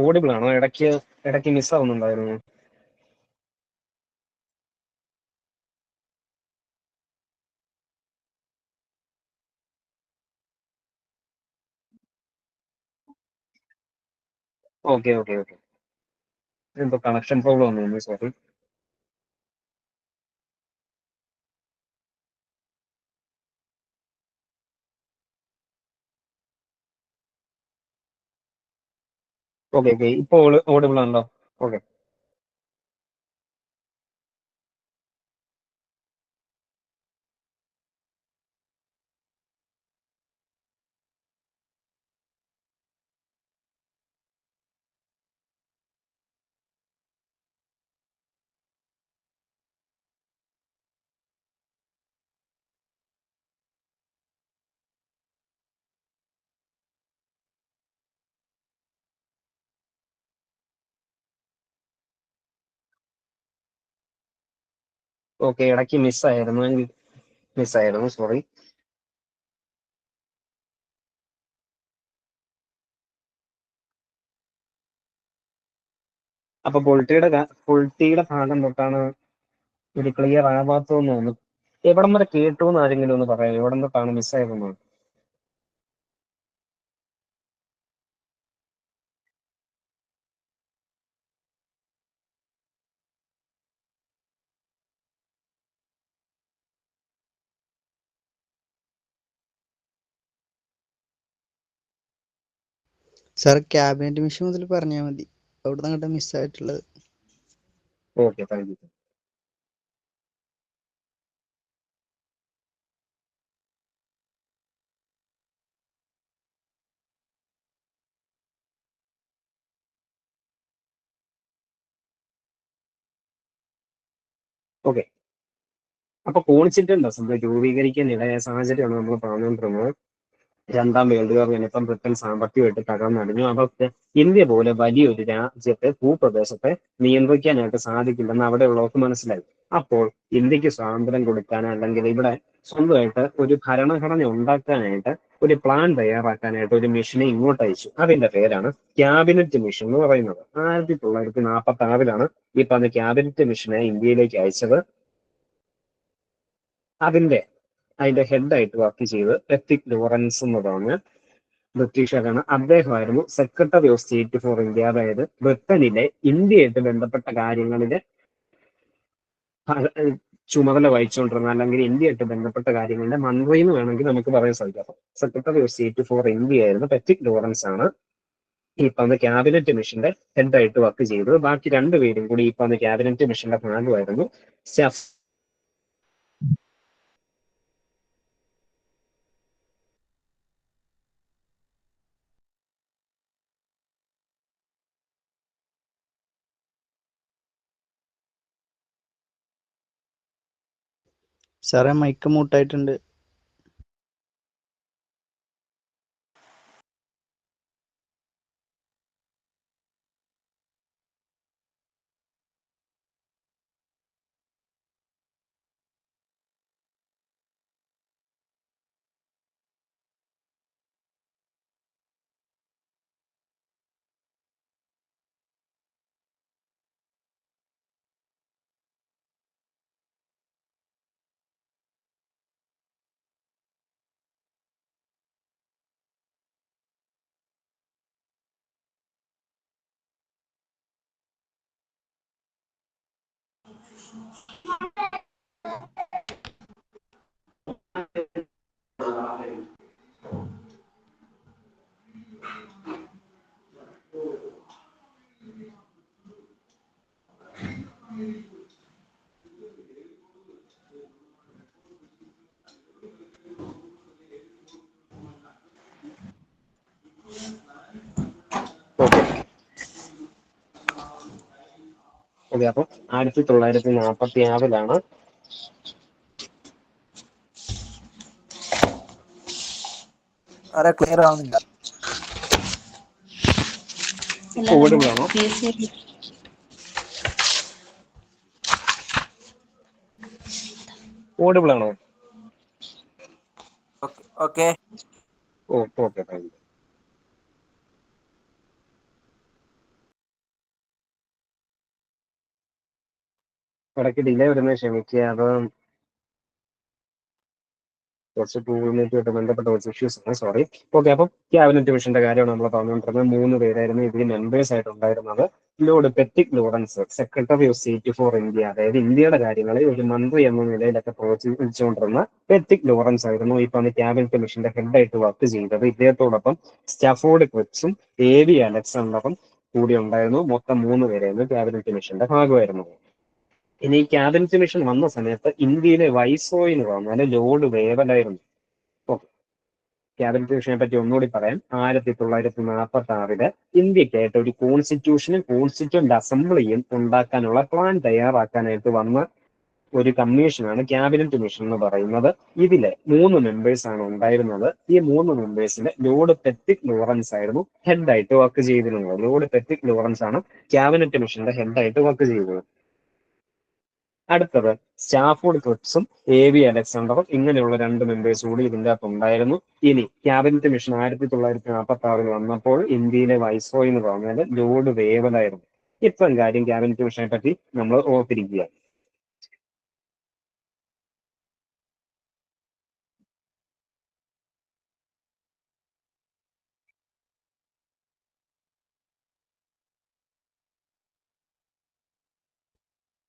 ഓഡിബിൾ ആണോ? ഇടയ്ക്ക് ഇടയ്ക്ക് മിസ്സാവുന്നുണ്ടായിരുന്നു. Okay okay okay. എന്തോ കണക്ഷൻ പ്രോബ്ലം ഒന്നും, സോറി. ഓക്കെ ഓക്കെ, ഇപ്പൊ ഓഡിബിൾ ആണല്ലോ. ഓക്കെ ഓക്കെ, ഇടയ്ക്ക് മിസ്സായിരുന്നു, സോറി. അപ്പൊ പൊളിറ്റിയുടെ ഭാഗം തൊട്ടാണ് ഒരു ക്ലിയർ ആവാത്തതെന്ന് തോന്നുന്നു. എവിടം വരെ കേട്ടു എന്ന് ആരെങ്കിലും ഒന്ന് പറയാം, എവിടം തൊട്ടാണ് മിസ്സായതെന്ന്? സാർ ക്യാബിനറ്റ് മിഷൻ മുതൽ പറഞ്ഞാൽ മതി, അവിടെ നിന്ന് അങ്ങോട്ട് മിസ്സായിട്ടുള്ളത്. Okay, thank you. ഓക്കെ, അപ്പൊ കോൺസ്റ്റിറ്റ്യൂന്റ് അസംബ്ലി രൂപീകരിക്കാനിടയായ സാഹചര്യമാണ് നമ്മൾ പറഞ്ഞുകൊണ്ടിരുന്നത്. രണ്ടാം വേൾഡ് വാർ കഴിഞ്ഞപ്പം ബ്രിട്ടൻ സാമ്പത്തികമായിട്ട് തകർന്നടിഞ്ഞു. അവർക്ക് ഇന്ത്യ പോലെ വലിയൊരു രാജ്യത്തെ ഭൂപ്രദേശത്തെ നിയന്ത്രിക്കാനായിട്ട് സാധിക്കില്ലെന്ന് അവിടെയുള്ളവർക്ക് മനസ്സിലായി. അപ്പോൾ ഇന്ത്യക്ക് സ്വാതന്ത്ര്യം കൊടുക്കാൻ, അല്ലെങ്കിൽ ഇവിടെ സ്വന്തമായിട്ട് ഒരു ഭരണഘടന ഉണ്ടാക്കാനായിട്ട് ഒരു പ്ലാൻ തയ്യാറാക്കാനായിട്ട് ഒരു മിഷനെ ഇങ്ങോട്ട് അയച്ചു. അതിന്റെ പേരാണ് ക്യാബിനറ്റ് മിഷൻ എന്ന് പറയുന്നത്. 1946 ഈ പറഞ്ഞ ക്യാബിനറ്റ് മിഷനെ ഇന്ത്യയിലേക്ക് അയച്ചത്. അതിന്റെ ഹെഡായിട്ട് വർക്ക് ചെയ്ത് പെത്തിക് ലോറൻസ് എന്ന് പറഞ്ഞ ബ്രിട്ടീഷുകാരാണ്. അദ്ദേഹമായിരുന്നു secretary of state for India. അതായത് ബ്രിട്ടനിലെ ഇന്ത്യയായിട്ട് ബന്ധപ്പെട്ട കാര്യങ്ങളിലെ ചുമതല വഹിച്ചുകൊണ്ടിരുന്ന, അല്ലെങ്കിൽ ഇന്ത്യയായിട്ട് ബന്ധപ്പെട്ട കാര്യങ്ങളുടെ മന്ത്രി എന്ന് വേണമെങ്കിൽ നമുക്ക് പറയാൻ സാധിക്കാം. Secretary of state for India ആയിരുന്നു പെത്തിക് ലോറൻസ്. ആണ് ഈ പറഞ്ഞ ക്യാബിനറ്റ് മിഷന്റെ ഹെഡായിട്ട് വർക്ക് ചെയ്തത്. ബാക്കി രണ്ടുപേരും കൂടി ഈ പറഞ്ഞ ക്യാബിനറ്റ് മിഷന്റെ ഭാഗമായിരുന്നു. സാറേ മൈക്ക് മൂട്ടായിട്ടുണ്ട്. ഓക്കെ, അപ്പൊ 1946 ക്ലിയർ ആവുന്നില്ല. ഓഡിബിൾ ആണോ? ഓഡിബിൾ ആണോ? ഓക്കെ. Okay, thank U. ഇടയ്ക്ക് ഡിലേ വരുന്നത് ക്ഷമിക്കുക. അത് കുറച്ച് ഗൂഗിൾ മീറ്റുമായിട്ട് ബന്ധപ്പെട്ട കുറച്ച് ഇഷ്യൂസ് ആണ്, സോറി. ഓക്കെ, അപ്പം ക്യാബിനറ്റ് മിഷന്റെ കാര്യമാണ് നമ്മൾ പറഞ്ഞുകൊണ്ടിരുന്നത്. 3 പേരായിരുന്നു ഇതിൽ മെമ്പേഴ്സ് ആയിട്ട് ഉണ്ടായിരുന്നത്. Lord Pethick Lawrence, secretary of state for India, അതായത് ഇന്ത്യയുടെ കാര്യങ്ങളിൽ ഒരു മന്ത്രി എന്ന നിലയിലൊക്കെ പ്രവർത്തിച്ചുകൊണ്ടിരുന്ന പെത്തിക് ലോറൻസ് ആയിരുന്നു ഈ പറഞ്ഞ ക്യാബിനറ്റ് മിഷന്റെ ഹെഡായിട്ട് വർക്ക് ചെയ്തത്. ഇദ്ദേഹത്തോടൊപ്പം സ്റ്റാഫോർഡ് ക്രിപ്സും എ.വി. അലക്സാണ്ടറും കൂടി ഉണ്ടായിരുന്നു. മൊത്തം 3 പേരായിരുന്നു ക്യാബിനറ്റ് മിഷന്റെ ഭാഗമായിരുന്നത്. ഇനി ക്യാബിനറ്റ് മിഷൻ വന്ന സമയത്ത് ഇന്ത്യയിലെ വൈസ്രോയി എന്ന് പറഞ്ഞാൽ ലോർഡ് വേവലായിരുന്നു. ഓക്കെ, ക്യാബിനറ്റ് മിഷനെ പറ്റി ഒന്നുകൂടി പറയാം. 1946 ഇന്ത്യക്കായിട്ട് ഒരു കോൺസ്റ്റിറ്റ്യൂഷനും കോൺസ്റ്റിറ്റ്യൂന്റ് അസംബ്ലിയും ഉണ്ടാക്കാനുള്ള പ്ലാൻ തയ്യാറാക്കാനായിട്ട് വന്ന ഒരു കമ്മീഷനാണ് ക്യാബിനറ്റ് മിഷൻ എന്ന് പറയുന്നത്. ഇതിലെ 3 മെമ്പേഴ്സ് ആണ് ഉണ്ടായിരുന്നത്. ഈ 3 മെമ്പേഴ്സിന്റെ ലോർഡ് പെത്തിക് ലോറൻസ് ആയിരുന്നു ഹെഡായിട്ട് വർക്ക് ചെയ്തിരുന്നത്. ലോർഡ് പെത്തിക് ലോറൻസ് ആണ് ക്യാബിനറ്റ് മിഷന്റെ ഹെഡായിട്ട് വർക്ക് ചെയ്തത്. അടുത്തത് സ്റ്റാഫോർഡ് ക്രിപ്സും എ.വി. അലക്സാണ്ടറും, ഇങ്ങനെയുള്ള 2 മെമ്പേഴ്സ് കൂടി ഇതിൻ്റെ അകത്ത് ഉണ്ടായിരുന്നു. ഇനി ക്യാബിനറ്റ് മിഷൻ 1946 വന്നപ്പോൾ ഇന്ത്യയിലെ വൈസ്രോയി എന്ന് പറഞ്ഞാൽ ലോർഡ് വേവലായിരുന്നു. ഇത്രയും കാര്യം ക്യാബിനറ്റ് മിഷനെ പറ്റി നമ്മൾ ഓർത്തിരിക്കുക.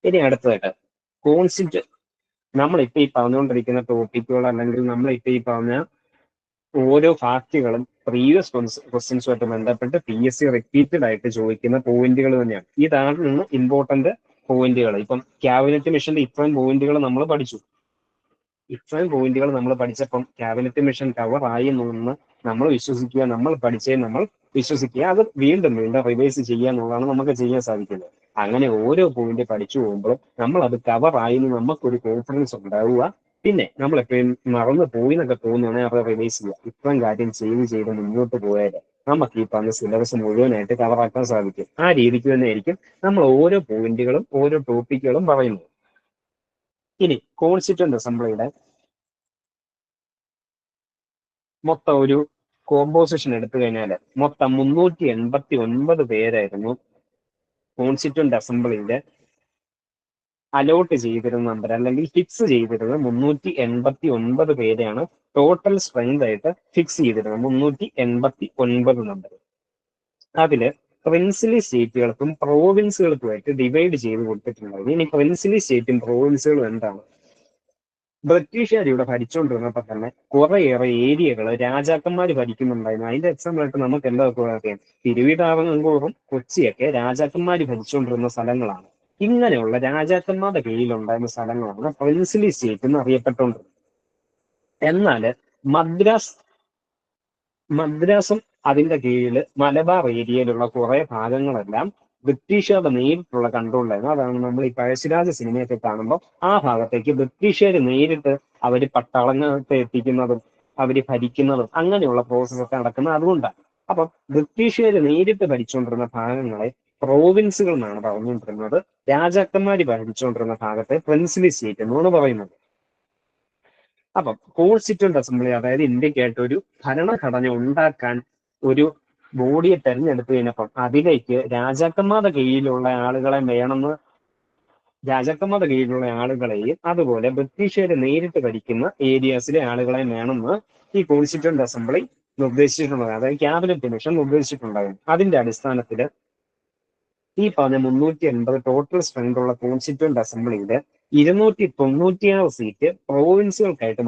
ഇനി അടുത്തതായിട്ട് കോൺസ്റ്റിറ്റ്യൂ നമ്മളിപ്പോ ഈ പറഞ്ഞുകൊണ്ടിരിക്കുന്ന ടോപ്പിക്കുകൾ അല്ലെങ്കിൽ നമ്മളിപ്പോ ഈ പറഞ്ഞ ഓരോ ഫാക്റ്റുകളും പ്രീവിയസ് ക്വസ്റ്റ്യൻസുമായിട്ട് ബന്ധപ്പെട്ട് PSC റിപ്പീറ്റഡ് ആയിട്ട് ചോദിക്കുന്ന പോയിന്റുകൾ തന്നെയാണ്. ഇതാണ് ഇമ്പോർട്ടന്റ് പോയിന്റുകൾ. ഇപ്പം ക്യാബിനറ്റ് മിഷന്റെ ഇത്രയും പോയിന്റുകൾ നമ്മൾ പഠിച്ചു. ഇത്രയും പോയിന്റുകൾ നമ്മൾ പഠിച്ചപ്പം ക്യാബിനറ്റ് മിഷൻ കവർ ആയി എന്ന് നമ്മൾ വിശ്വസിക്കുക, നമ്മൾ പഠിച്ചേ നമ്മൾ വിശ്വസിക്കുക, അത് വീണ്ടും വീണ്ടും റിവൈസ് ചെയ്യുക എന്നുള്ളതാണ് നമുക്ക് ചെയ്യാൻ സാധിക്കുന്നത്. അങ്ങനെ ഓരോ പോയിന്റ് പഠിച്ചു പോകുമ്പോൾ നമ്മൾ അത് കവർ ആയി എന്ന് നമുക്കൊരു കോൺഫിഡൻസ് ഉണ്ടാവുക. പിന്നെ നമ്മൾ എപ്പോഴും മറന്നു പോയി എന്നൊക്കെ തോന്നുകയാണെങ്കിൽ അത് റിവൈസ് ചെയ്യുക. ഇത്രയും കാര്യം ചെയ്ത് മുന്നോട്ട് പോയാൽ നമുക്ക് ഈ പറഞ്ഞ സിലബസ് മുഴുവനായിട്ട് കവറാക്കാൻ സാധിക്കും. ആ രീതിക്ക് തന്നെ ആയിരിക്കും നമ്മൾ ഓരോ പോയിന്റുകളും ഓരോ ടോപ്പിക്കുകളും പറയുന്നത്. ഇനി കോൺസ്റ്റിറ്റ്യൂന്റ് അസംബ്ലിയുടെ മൊത്തം ഒരു കോമ്പോസിഷൻ എടുത്തു കഴിഞ്ഞാൽ മൊത്തം 389 പേരായിരുന്നു കോൺസ്റ്റിറ്റ്യൂന്റ് അസംബ്ലിയുടെ അലോട്ട് ചെയ്തിരുന്ന നമ്പർ, അല്ലെങ്കിൽ ഫിക്സ് ചെയ്തിരുന്നത് 389 പേരെയാണ് ടോട്ടൽ സ്ട്രെങ്ത് ആയിട്ട് ഫിക്സ് ചെയ്തിരുന്നത്. 389 നമ്പർ. അതില് പ്രിൻസിലി സ്റ്റേറ്റുകൾക്കും പ്രോവിൻസുകൾക്കുമായിട്ട് ഡിവൈഡ് ചെയ്ത് കൊടുത്തിട്ടുണ്ടായിരുന്നു. ഇനി പ്രിൻസിലി സ്റ്റേറ്റും പ്രോവിൻസുകളും എന്താണ്? ബ്രിട്ടീഷുകാർ ഇവിടെ ഭരിച്ചുകൊണ്ടിരുന്നപ്പോൾ തന്നെ കുറേയേറെ ഏരിയകൾ രാജാക്കന്മാർ ഭരിക്കുന്നുണ്ടായിരുന്നു. അതിന്റെ എക്സാമ്പിൾ ആയിട്ട് നമുക്ക് എല്ലാവർക്കും അറിയാം, തിരുവിതാംകൂറും കൊച്ചിയൊക്കെ രാജാക്കന്മാർ ഭരിച്ചുകൊണ്ടിരുന്ന സ്ഥലങ്ങളാണ്. ഇങ്ങനെയുള്ള രാജാക്കന്മാരുടെ കീഴിലുണ്ടായിരുന്ന സ്ഥലങ്ങളാണ് പ്രിൻസിലി സ്റ്റേറ്റ് എന്ന് അറിയപ്പെട്ടുകൊണ്ടിരുന്നത്. എന്നാല് മദ്രാസും അതിന്റെ കീഴിൽ മലബാർ ഏരിയയിലുള്ള കുറെ ഭാഗങ്ങളെല്ലാം ബ്രിട്ടീഷുകാരുടെ നേരിട്ടുള്ള കൺട്രോളിലായിരുന്നു. അതാണ് നമ്മൾ ഈ പഴശ്ശിരാജ സിനിമയൊക്കെ കാണുമ്പോൾ ആ ഭാഗത്തേക്ക് ബ്രിട്ടീഷുകാർ നേരിട്ട് അവർ പട്ടാളങ്ങൾക്ക് എത്തിക്കുന്നതും അവർ ഭരിക്കുന്നതും അങ്ങനെയുള്ള പ്രോസസ്സൊക്കെ നടക്കുന്നത് അതുകൊണ്ടാണ്. അപ്പം ബ്രിട്ടീഷുകാർ നേരിട്ട് ഭരിച്ചുകൊണ്ടിരുന്ന ഭാഗങ്ങളെ പ്രോവിൻസുകൾ എന്നാണ് പറഞ്ഞുകൊണ്ടിരുന്നത്. രാജാക്കന്മാർ ഭരിച്ചുകൊണ്ടിരുന്ന ഭാഗത്തെ പ്രിൻസിലി സ്റ്റേറ്റ് എന്നാണ് പറയുന്നത്. അപ്പം കോൺസ്റ്റിറ്റ്യൂന്റ് അസംബ്ലി, അതായത് ഇന്ത്യക്കായിട്ട് ഒരു ഭരണഘടന ഉണ്ടാക്കാൻ ഒരു ബോഡിയെ തെരഞ്ഞെടുത്തു കഴിഞ്ഞപ്പം അതിലേക്ക് രാജാക്കന്മാരുടെ കീഴിലുള്ള ആളുകളെയും അതുപോലെ ബ്രിട്ടീഷുകാർ നേരിട്ട് ഭരിക്കുന്ന ഏരിയാസിലെ ആളുകളെയും വേണമെന്ന് ഈ കോൺസ്റ്റിറ്റ്യൂന്റ് അസംബ്ലി നിർദ്ദേശിച്ചിട്ടുണ്ടായിരുന്നു. അതായത് ക്യാബിനറ്റ് മിഷൻ നിർദ്ദേശിച്ചിട്ടുണ്ടായിരുന്നു. അതിന്റെ അടിസ്ഥാനത്തിൽ ഈ പറഞ്ഞ 380 ടോട്ടൽ സ്ട്രെങ്ത് ഉള്ള കോൺസ്റ്റിറ്റ്യൂന്റ് അസംബ്ലിയിൽ 296 സീറ്റ് പ്രോവിൻസുകൾക്കായിട്ട്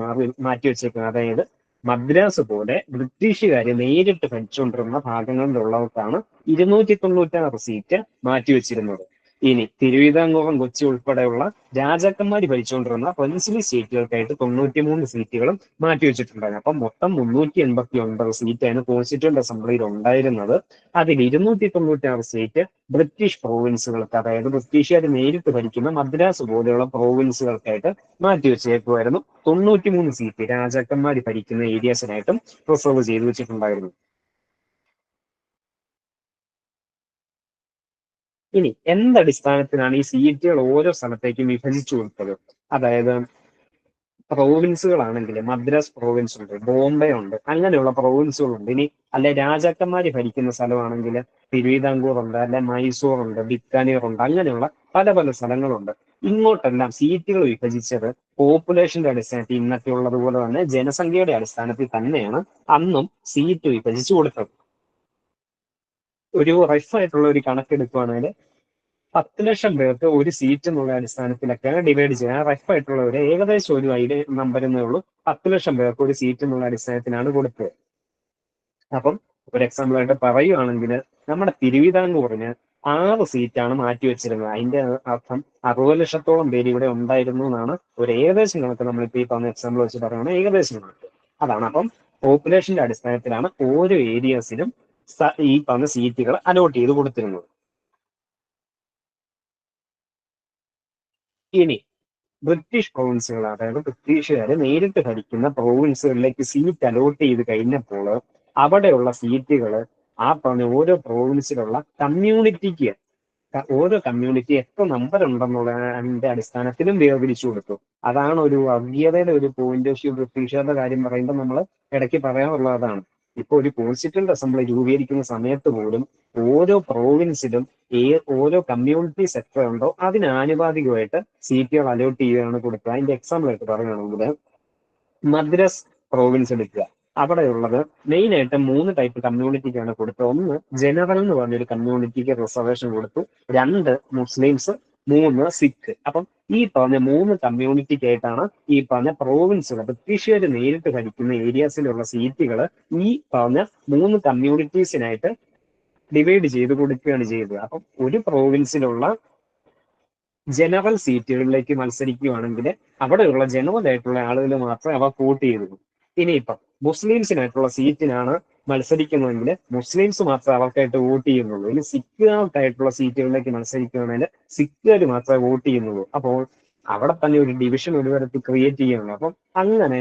മാറ്റിവെച്ചേക്കുന്നത്. അതായത് മദ്രാസ് പോലെ ബ്രിട്ടീഷുകാരെ നേരിട്ട് ഭരിച്ചുകൊണ്ടിരുന്ന ഭാഗങ്ങളിലുള്ളവർക്കാണ് 296 സീറ്റ് മാറ്റിവെച്ചിരുന്നത്. ഇനി തിരുവിതാംകൂറും കൊച്ചി ഉൾപ്പെടെയുള്ള രാജാക്കന്മാർ ഭരിച്ചുകൊണ്ടിരുന്ന പ്രിൻസിലി സ്റ്റേറ്റുകൾക്കായിട്ട് 93 സീറ്റുകളും മാറ്റിവെച്ചിട്ടുണ്ടായിരുന്നു. അപ്പം മൊത്തം 389 സീറ്റാണ് കോൺസ്റ്റിറ്റ്യൂന്റ് അസംബ്ലിയിൽ ഉണ്ടായിരുന്നത്. അതിൽ 296 സീറ്റ് ബ്രിട്ടീഷ് പ്രോവിൻസുകൾക്ക്, അതായത് ബ്രിട്ടീഷുകാർ നേരിട്ട് ഭരിക്കുന്ന മദ്രാസ് പോലെയുള്ള പ്രോവിൻസുകൾക്കായിട്ട് മാറ്റിവെച്ചേക്കുമായിരുന്നു. 93 സീറ്റ് രാജാക്കന്മാർ ഭരിക്കുന്ന ഏരിയാസിനായിട്ടും റിസർവ് ചെയ്തു വെച്ചിട്ടുണ്ടായിരുന്നു. ഇനി എന്തടിസ്ഥാനത്തിലാണ് ഈ സീറ്റുകൾ ഓരോ സ്ഥലത്തേക്കും വിഭജിച്ചു കൊടുത്തത്? അതായത് പ്രോവിൻസുകളാണെങ്കിൽ മദ്രാസ് പ്രോവിൻസ് ഉണ്ട്, ബോംബെ ഉണ്ട്, അങ്ങനെയുള്ള പ്രോവിൻസുകളുണ്ട്. ഇനി അല്ലെ രാജാക്കന്മാര് ഭരിക്കുന്ന സ്ഥലമാണെങ്കിൽ തിരുവിതാംകൂർ ഉണ്ട്, അല്ലെ മൈസൂർ ഉണ്ട്, ബിക്കാനീർ ഉണ്ട്, അങ്ങനെയുള്ള പല പല സ്ഥലങ്ങളുണ്ട്. ഇങ്ങോട്ടെല്ലാം സീറ്റുകൾ വിഭജിച്ചത് പോപ്പുലേഷന്റെ അടിസ്ഥാനത്തിൽ ഇന്നത്തെ ഉള്ളതുപോലെ തന്നെ ജനസംഖ്യയുടെ അടിസ്ഥാനത്തിൽ തന്നെയാണ് അന്നും സീറ്റ് വിഭജിച്ചു കൊടുത്തത്. ഒരു റഫായിട്ടുള്ള ഒരു കണക്കെടുക്കുകയാണെങ്കിൽ 10 ലക്ഷം പേർക്ക് ഒരു സീറ്റ് എന്നുള്ള അടിസ്ഥാനത്തിലൊക്കെയാണ് ഡിവൈഡ് ചെയ്യുക. റഫായിട്ടുള്ള ഒരു ഏകദേശം ഒരു നമ്പർ എന്നേ ഉള്ളൂ. 10 ലക്ഷം പേർക്ക് ഒരു സീറ്റ് എന്നുള്ള അടിസ്ഥാനത്തിലാണ് കൊടുത്തത്. അപ്പം ഒരു എക്സാമ്പിൾ ആയിട്ട് പറയുകയാണെങ്കിൽ നമ്മുടെ തിരുവിതാംകൂറിന് 6 സീറ്റാണ് മാറ്റിവെച്ചിരുന്നത്. അതിന്റെ അർത്ഥം 60 ലക്ഷത്തോളം പേര് ഇവിടെ ഉണ്ടായിരുന്നു എന്നാണ് ഒരു ഏകദേശം കണക്ക്. നമ്മളിപ്പോൾ ഈ പറഞ്ഞ എക്സാമ്പിൾ വെച്ച് പറയുകയാണെങ്കിൽ ഏകദേശം കണക്ക് അതാണ്. അപ്പം പോപ്പുലേഷന്റെ അടിസ്ഥാനത്തിലാണ് ഓരോ ഏരിയാസിനും ഈ പറഞ്ഞ സീറ്റുകൾ അലോട്ട് ചെയ്ത് കൊടുത്തിരുന്നത്. ഇനി ബ്രിട്ടീഷ് പ്രോവിൻസുകൾ, അതായത് ബ്രിട്ടീഷുകാരെ നേരിട്ട് ഭരിക്കുന്ന പ്രോവിൻസുകളിലേക്ക് സീറ്റ് അലോട്ട് ചെയ്ത് കഴിഞ്ഞപ്പോൾ അവിടെയുള്ള സീറ്റുകൾ ആ പറഞ്ഞ ഓരോ പ്രോവിൻസിലുള്ള കമ്മ്യൂണിറ്റിക്ക്, ഓരോ കമ്മ്യൂണിറ്റി എത്ര നമ്പർ ഉണ്ടെന്നുള്ളതിന്റെ അടിസ്ഥാനത്തിലും വേർതിരിച്ചു കൊടുത്തു. അതാണ് ഒരു വർഗീയതയുടെ ഒരു പോയിന്റ് ഓഫ് വ്യൂ ബ്രിട്ടീഷുകാരുടെ കാര്യം പറയുമ്പോൾ നമ്മൾ ഇടയ്ക്ക് പറയാറുള്ളത് അതാണ്. ഇപ്പൊ ഒരു കോൺസ്റ്റിറ്റ്യൂന്റ് അസംബ്ലി രൂപീകരിക്കുന്ന സമയത്ത് പോലും ഓരോ പ്രോവിൻസിലും ഓരോ കമ്മ്യൂണിറ്റീസ് എത്ര ഉണ്ടോ അതിന് ആനുപാതികമായിട്ട് സീറ്റുകൾ അലോട്ട് ചെയ്യുകയാണ് കൊടുക്കുക. അതിന്റെ എക്സാമ്പിൾ ആയിട്ട് പറയുകയാണെങ്കിൽ മദ്രാസ് പ്രോവിൻസ് എടുക്കുക. അവിടെയുള്ളത് മെയിൻ ആയിട്ട് 3 ടൈപ്പ് കമ്മ്യൂണിറ്റിക്കാണ് കൊടുത്തത്. ഒന്ന് ജനറൽ എന്ന് പറഞ്ഞൊരു കമ്മ്യൂണിറ്റിക്ക് റിസർവേഷൻ കൊടുത്തു, 2 മുസ്ലിംസ്, 3 സിഖ്. അപ്പം ഈ പറഞ്ഞ 3 കമ്മ്യൂണിറ്റിക്കായിട്ടാണ് ഈ പറഞ്ഞ പ്രോവിൻസുകൾ ബ്രിട്ടീഷുകാർ നേരിട്ട് ഭരിക്കുന്ന ഏരിയാസിലുള്ള സീറ്റുകൾ ഈ പറഞ്ഞ 3 കമ്മ്യൂണിറ്റീസിനായിട്ട് ഡിവൈഡ് ചെയ്ത് കൊടുക്കുകയാണ് ചെയ്തത്. അപ്പം ഒരു പ്രോവിൻസിലുള്ള ജനറൽ സീറ്റുകളിലേക്ക് മത്സരിക്കുകയാണെങ്കിൽ അവിടെയുള്ള ജനറൽ ആയിട്ടുള്ള ആളുകൾ മാത്രമേ അവ വോട്ട് ചെയ്തുള്ളൂ. ഇനിയിപ്പം മുസ്ലിംസിനായിട്ടുള്ള സീറ്റിനാണ് മത്സരിക്കുന്നതെങ്കിൽ മുസ്ലിംസ് മാത്രമേ അവർക്കായിട്ട് വോട്ട് ചെയ്യുന്നുള്ളൂ. ഇനി സിഖുകാർക്കായിട്ടുള്ള സീറ്റുകളിലേക്ക് മത്സരിക്കുകയാണെങ്കിൽ സിഖുകാർ മാത്രമേ വോട്ട് ചെയ്യുന്നുള്ളൂ. അപ്പോൾ അവിടെ തന്നെ ഒരു ഡിവിഷൻ ഒരു തരത്തിൽ ക്രിയേറ്റ് ചെയ്യുന്നുള്ളൂ. അപ്പം അങ്ങനെ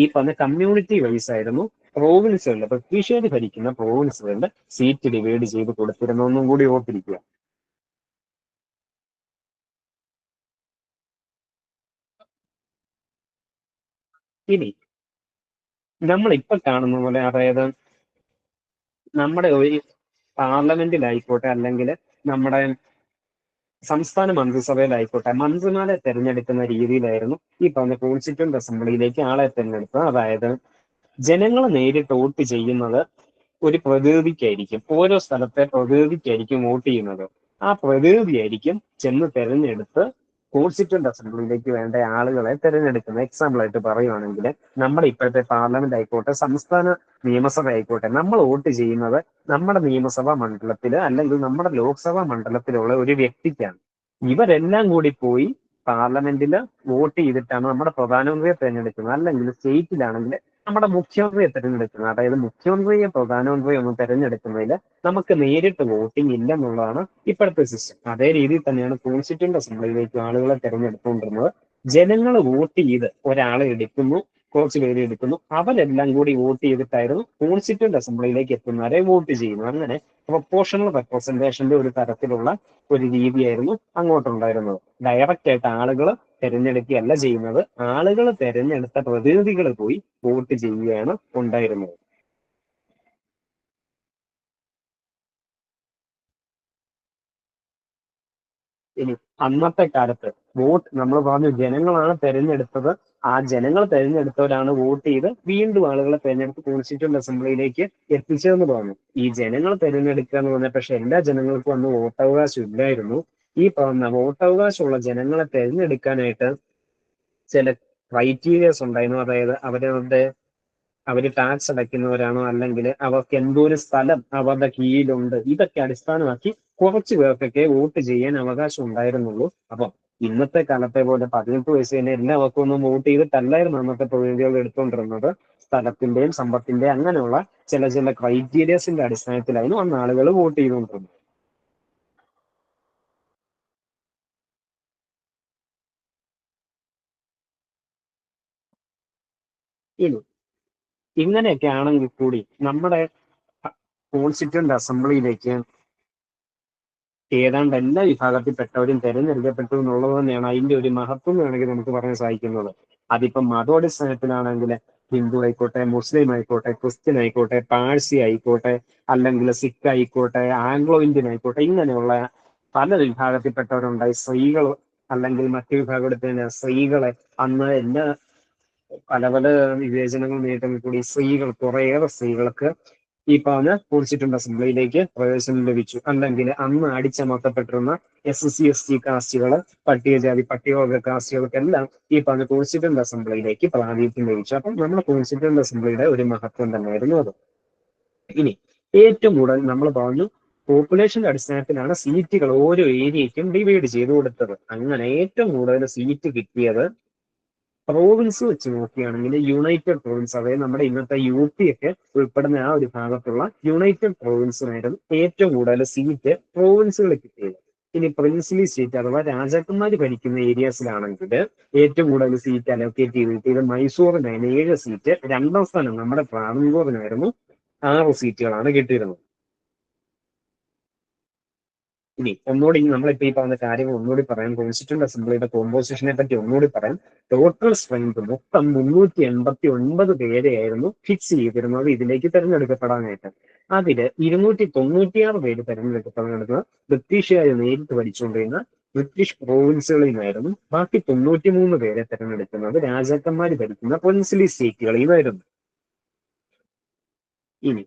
ഈ പറഞ്ഞ കമ്മ്യൂണിറ്റി വൈസ് ആയിരുന്നു പ്രോവിൻസുകളിൽ ബ്രിട്ടീഷുകാർ ഭരിക്കുന്ന പ്രോവിൻസുകളിൽ സീറ്റ് ഡിവൈഡ് ചെയ്ത് കൊടുത്തിരുന്നൊന്നും കൂടി ഓർത്തിരിക്കുക. ഇനി നമ്മൾ ഇപ്പൊ കാണുന്ന പോലെ, അതായത് നമ്മുടെ ഒരു പാർലമെന്റിലായിക്കോട്ടെ അല്ലെങ്കിൽ നമ്മുടെ സംസ്ഥാന മന്ത്രിസഭയിലായിക്കോട്ടെ മന്ത്രിമാരെ തെരഞ്ഞെടുക്കുന്ന രീതിയിലായിരുന്നു ഈ പറഞ്ഞ കോൺസ്റ്റിറ്റ്യൂന്റ് അസംബ്ലിയിലേക്ക് ആളെ തെരഞ്ഞെടുത്തത്. അതായത് ജനങ്ങൾ നേരിട്ട് വോട്ട് ചെയ്യുന്നത് ഒരു പ്രതിനിധിക്കായിരിക്കും, ഓരോ സ്ഥലത്തെ പ്രതിനിധിക്കായിരിക്കും വോട്ട് ചെയ്യുന്നത്. ആ പ്രതിനിധിയായിരിക്കും ചെന്ന് തെരഞ്ഞെടുത്ത് കോൺസ്റ്റിറ്റ്യൂന്റ് അസംബ്ലിയിലേക്ക് വേണ്ട ആളുകളെ തെരഞ്ഞെടുക്കുന്നത്. എക്സാമ്പിൾ ആയിട്ട് പറയുവാണെങ്കിൽ നമ്മുടെ ഇപ്പോഴത്തെ പാർലമെന്റ് ആയിക്കോട്ടെ സംസ്ഥാന നിയമസഭ ആയിക്കോട്ടെ നമ്മൾ വോട്ട് ചെയ്യുന്നത് നമ്മുടെ നിയമസഭാ മണ്ഡലത്തിൽ അല്ലെങ്കിൽ നമ്മുടെ ലോക്സഭാ മണ്ഡലത്തിലുള്ള ഒരു വ്യക്തിക്കാണ്. ഇവരെല്ലാം കൂടി പോയി പാർലമെന്റിൽ വോട്ട് ചെയ്തിട്ടാണ് നമ്മുടെ പ്രധാനമന്ത്രിയെ തെരഞ്ഞെടുക്കുന്നത്. അല്ലെങ്കിൽ സ്റ്റേറ്റിലാണെങ്കിൽ നമ്മുടെ മുഖ്യമന്ത്രിയെ തെരഞ്ഞെടുക്കുന്നത്. അതായത് മുഖ്യമന്ത്രിയെ പ്രധാനമന്ത്രിയെ ഒന്ന് തെരഞ്ഞെടുക്കുന്നതിൽ നമുക്ക് നേരിട്ട് വോട്ടിംഗ് ഇല്ലെന്നുള്ളതാണ് ഇപ്പോഴത്തെ സിസ്റ്റം. അതേ രീതിയിൽ തന്നെയാണ് കോൺസ്റ്റിറ്റ്യൂന്റ് അസംബ്ലിയിലേക്ക് ആളുകളെ തെരഞ്ഞെടുത്തുകൊണ്ടിരുന്നത്. ജനങ്ങൾ വോട്ട് ചെയ്ത് ഒരാളെ എടുക്കുന്നു, കുറച്ച് പേര് എടുക്കുന്നു, അവരെല്ലാം കൂടി വോട്ട് ചെയ്തിട്ടായിരുന്നു കോൺസ്റ്റിറ്റ്യൂന്റ് അസംബ്ലിയിലേക്ക് എത്തുന്നവരെ വോട്ട് ചെയ്യുന്നത്. അങ്ങനെ പ്രൊപ്പോർഷണൽ റെപ്രസെന്റേഷന്റെ ഒരു തരത്തിലുള്ള ഒരു രീതിയായിരുന്നു അങ്ങോട്ടുണ്ടായിരുന്നത്. ഡയറക്റ്റ് ആയിട്ട് ആളുകൾ തെരഞ്ഞെടുക്കുകയല്ല ചെയ്യുന്നത്, ആളുകൾ തെരഞ്ഞെടുത്ത പ്രതിനിധികൾ പോയി വോട്ട് ചെയ്യുകയാണ് ഉണ്ടായിരുന്നത്. ഇനി അന്നത്തെ കാലത്ത് വോട്ട് നമ്മൾ പറഞ്ഞു ജനങ്ങളാണ് തെരഞ്ഞെടുത്തത്, ആ ജനങ്ങൾ തെരഞ്ഞെടുത്തവരാണ് വോട്ട് ചെയ്ത് വീണ്ടും ആളുകളെ തെരഞ്ഞെടുത്ത് കോൺസ്റ്റിറ്റ്യൂന്റ് അസംബ്ലിയിലേക്ക് എത്തിച്ചതെന്ന് പറഞ്ഞു. ഈ ജനങ്ങൾ തെരഞ്ഞെടുക്കുക എന്ന് പറഞ്ഞാൽ പക്ഷെ എല്ലാ ജനങ്ങൾക്കും അന്ന് വോട്ടവകാശം ഇല്ലായിരുന്നു. ഈ പറഞ്ഞ വോട്ടവകാശമുള്ള ജനങ്ങളെ തെരഞ്ഞെടുക്കാനായിട്ട് ചില ക്രൈറ്റീരിയസ് ഉണ്ടായിരുന്നു. അതായത് അവര് ടാക്സ് അടയ്ക്കുന്നവരാണോ, അല്ലെങ്കിൽ അവർക്ക് എന്തോരം സ്ഥലം അവരുടെ കീഴിലുണ്ട്, ഇതൊക്കെ അടിസ്ഥാനമാക്കി കുറച്ചു പേർക്കൊക്കെ വോട്ട് ചെയ്യാൻ അവകാശം ഉണ്ടായിരുന്നുള്ളൂ. അപ്പം ഇന്നത്തെ കാലത്തെ പോലെ 18 വയസ്സ് തന്നെ എല്ലാവർക്കും ഒന്നും വോട്ട് ചെയ്തിട്ടല്ലായിരുന്നു അന്നത്തെ പ്രതിനിധികൾ എടുത്തുകൊണ്ടിരുന്നത്. സ്ഥലത്തിന്റെയും സമ്പത്തിന്റെയും അങ്ങനെയുള്ള ചില ക്രൈറ്റീരിയസിന്റെ അടിസ്ഥാനത്തിലായിരുന്നു അന്ന് ആളുകൾ വോട്ട് ചെയ്തുകൊണ്ടിരുന്നത്. ഇനി ഇങ്ങനെയൊക്കെ ആണെങ്കിൽ കൂടി നമ്മുടെ കോൺസ്റ്റിറ്റ്യൂന്റ് അസംബ്ലിയിലേക്ക് ഏതാണ്ട് എല്ലാ വിഭാഗത്തിൽപ്പെട്ടവരും തെരഞ്ഞെടുക്കപ്പെട്ടു എന്നുള്ളത് തന്നെയാണ് അതിന്റെ ഒരു മഹത്വം എന്ന് വേണമെങ്കിൽ നമുക്ക് പറയാൻ സാധിക്കുന്നത്. അതിപ്പം മതോടിസ്ഥാനത്തിലാണെങ്കിൽ ഹിന്ദു ആയിക്കോട്ടെ, മുസ്ലിം ആയിക്കോട്ടെ, ക്രിസ്ത്യൻ ആയിക്കോട്ടെ, പാഴ്സി ആയിക്കോട്ടെ, അല്ലെങ്കിൽ സിഖ് ആയിക്കോട്ടെ, ആംഗ്ലോ ഇന്ത്യൻ ആയിക്കോട്ടെ, ഇങ്ങനെയുള്ള പല വിഭാഗത്തിൽപ്പെട്ടവരുണ്ടായി. സ്ത്രീകൾ അല്ലെങ്കിൽ മറ്റു വിഭാഗത്തിന് സ്ത്രീകളെ അന്ന് എല്ലാ പല പല വിവേചനങ്ങൾ നേരിട്ടെങ്കിൽ കൂടി കുറേയേറെ സ്ത്രീകൾക്ക് ഈ പറഞ്ഞ കോൺസ്റ്റിറ്റ്യൂന്റ് അസംബ്ലിയിലേക്ക് പ്രവേശനം ലഭിച്ചു. അല്ലെങ്കിൽ അന്ന് അടിച്ചമർത്തപ്പെട്ടിരുന്ന SC ST കാസ്റ്റുകള്, പട്ടികജാതി പട്ടികവർഗ കാസ്റ്റുകൾക്കെല്ലാം ഈ പറഞ്ഞ കോൺസ്റ്റിറ്റ്യൂന്റ് അസംബ്ലിയിലേക്ക് പ്രാതിനിധ്യം ലഭിച്ചു. അപ്പം നമ്മുടെ കോൺസ്റ്റിറ്റ്യൂന്റ് അസംബ്ലിയുടെ ഒരു മഹത്വം തന്നെയായിരുന്നു അത്. ഇനി ഏറ്റവും കൂടുതൽ നമ്മൾ പറഞ്ഞു പോപ്പുലേഷന്റെ അടിസ്ഥാനത്തിലാണ് സീറ്റുകൾ ഓരോ ഏരിയയ്ക്കും ഡിവൈഡ് ചെയ്ത് കൊടുത്തത്. അങ്ങനെ ഏറ്റവും കൂടുതൽ സീറ്റ് കിട്ടിയത് പ്രോവിൻസ് വെച്ച് നോക്കുകയാണെങ്കിൽ യുണൈറ്റഡ് പ്രോവിൻസ്, അതായത് നമ്മുടെ ഇന്നത്തെ UP ഒക്കെ ഉൾപ്പെടുന്ന ആ ഒരു ഭാഗത്തുള്ള യുണൈറ്റഡ് പ്രോവിൻസിനായിരുന്നു ഏറ്റവും കൂടുതൽ സീറ്റ് പ്രോവിൻസുകൾ കിട്ടിയത്. ഇനി പ്രിൻസിലി സ്റ്റേറ്റ് അഥവാ രാജാക്കന്മാർ ഭരിക്കുന്ന ഏരിയാസിലാണെങ്കിൽ ഏറ്റവും കൂടുതൽ സീറ്റ് അലോക്കേറ്റ് ചെയ്ത് കിട്ടിയത് മൈസൂറിനായിരുന്നു 7 സീറ്റ്. 2ാം സ്ഥാനം നമ്മുടെ ട്രാവൻകൂറിനായിരുന്നു 6 സീറ്റുകളാണ് കിട്ടിയിരുന്നത്. ഇനി ഒന്നുകൂടി നമ്മളിപ്പോ ഈ പറഞ്ഞ കാര്യങ്ങൾ ഒന്നുകൂടി പറയാം. കോൺസ്റ്റിറ്റ്യൂന്റ് അസംബ്ലിയുടെ കോമ്പോസിഷനെ പറ്റി ഒന്നുകൂടി പറയാം. ടോട്ടൽ സ്ട്രെങ്ത് മൊത്തം 389 പേരെയായിരുന്നു ഫിക്സ് ചെയ്തിരുന്നത് ഇതിലേക്ക് തെരഞ്ഞെടുക്കപ്പെടാനായിട്ട്. അതില് 296 പേര് തെരഞ്ഞെടുക്കുന്നത് ബ്രിട്ടീഷുകാർ നേരിട്ട് ഭരിച്ചുകൊണ്ടിരുന്ന ബ്രിട്ടീഷ് പ്രോവിൻസുകളിൽ നിന്നായിരുന്നു. ബാക്കി 93 പേരെ തെരഞ്ഞെടുക്കുന്നത് രാജാക്കന്മാർ ഭരിക്കുന്ന പ്രിൻസിലി സ്റ്റേറ്റുകളിൽ നിന്നായിരുന്നു. ഇനി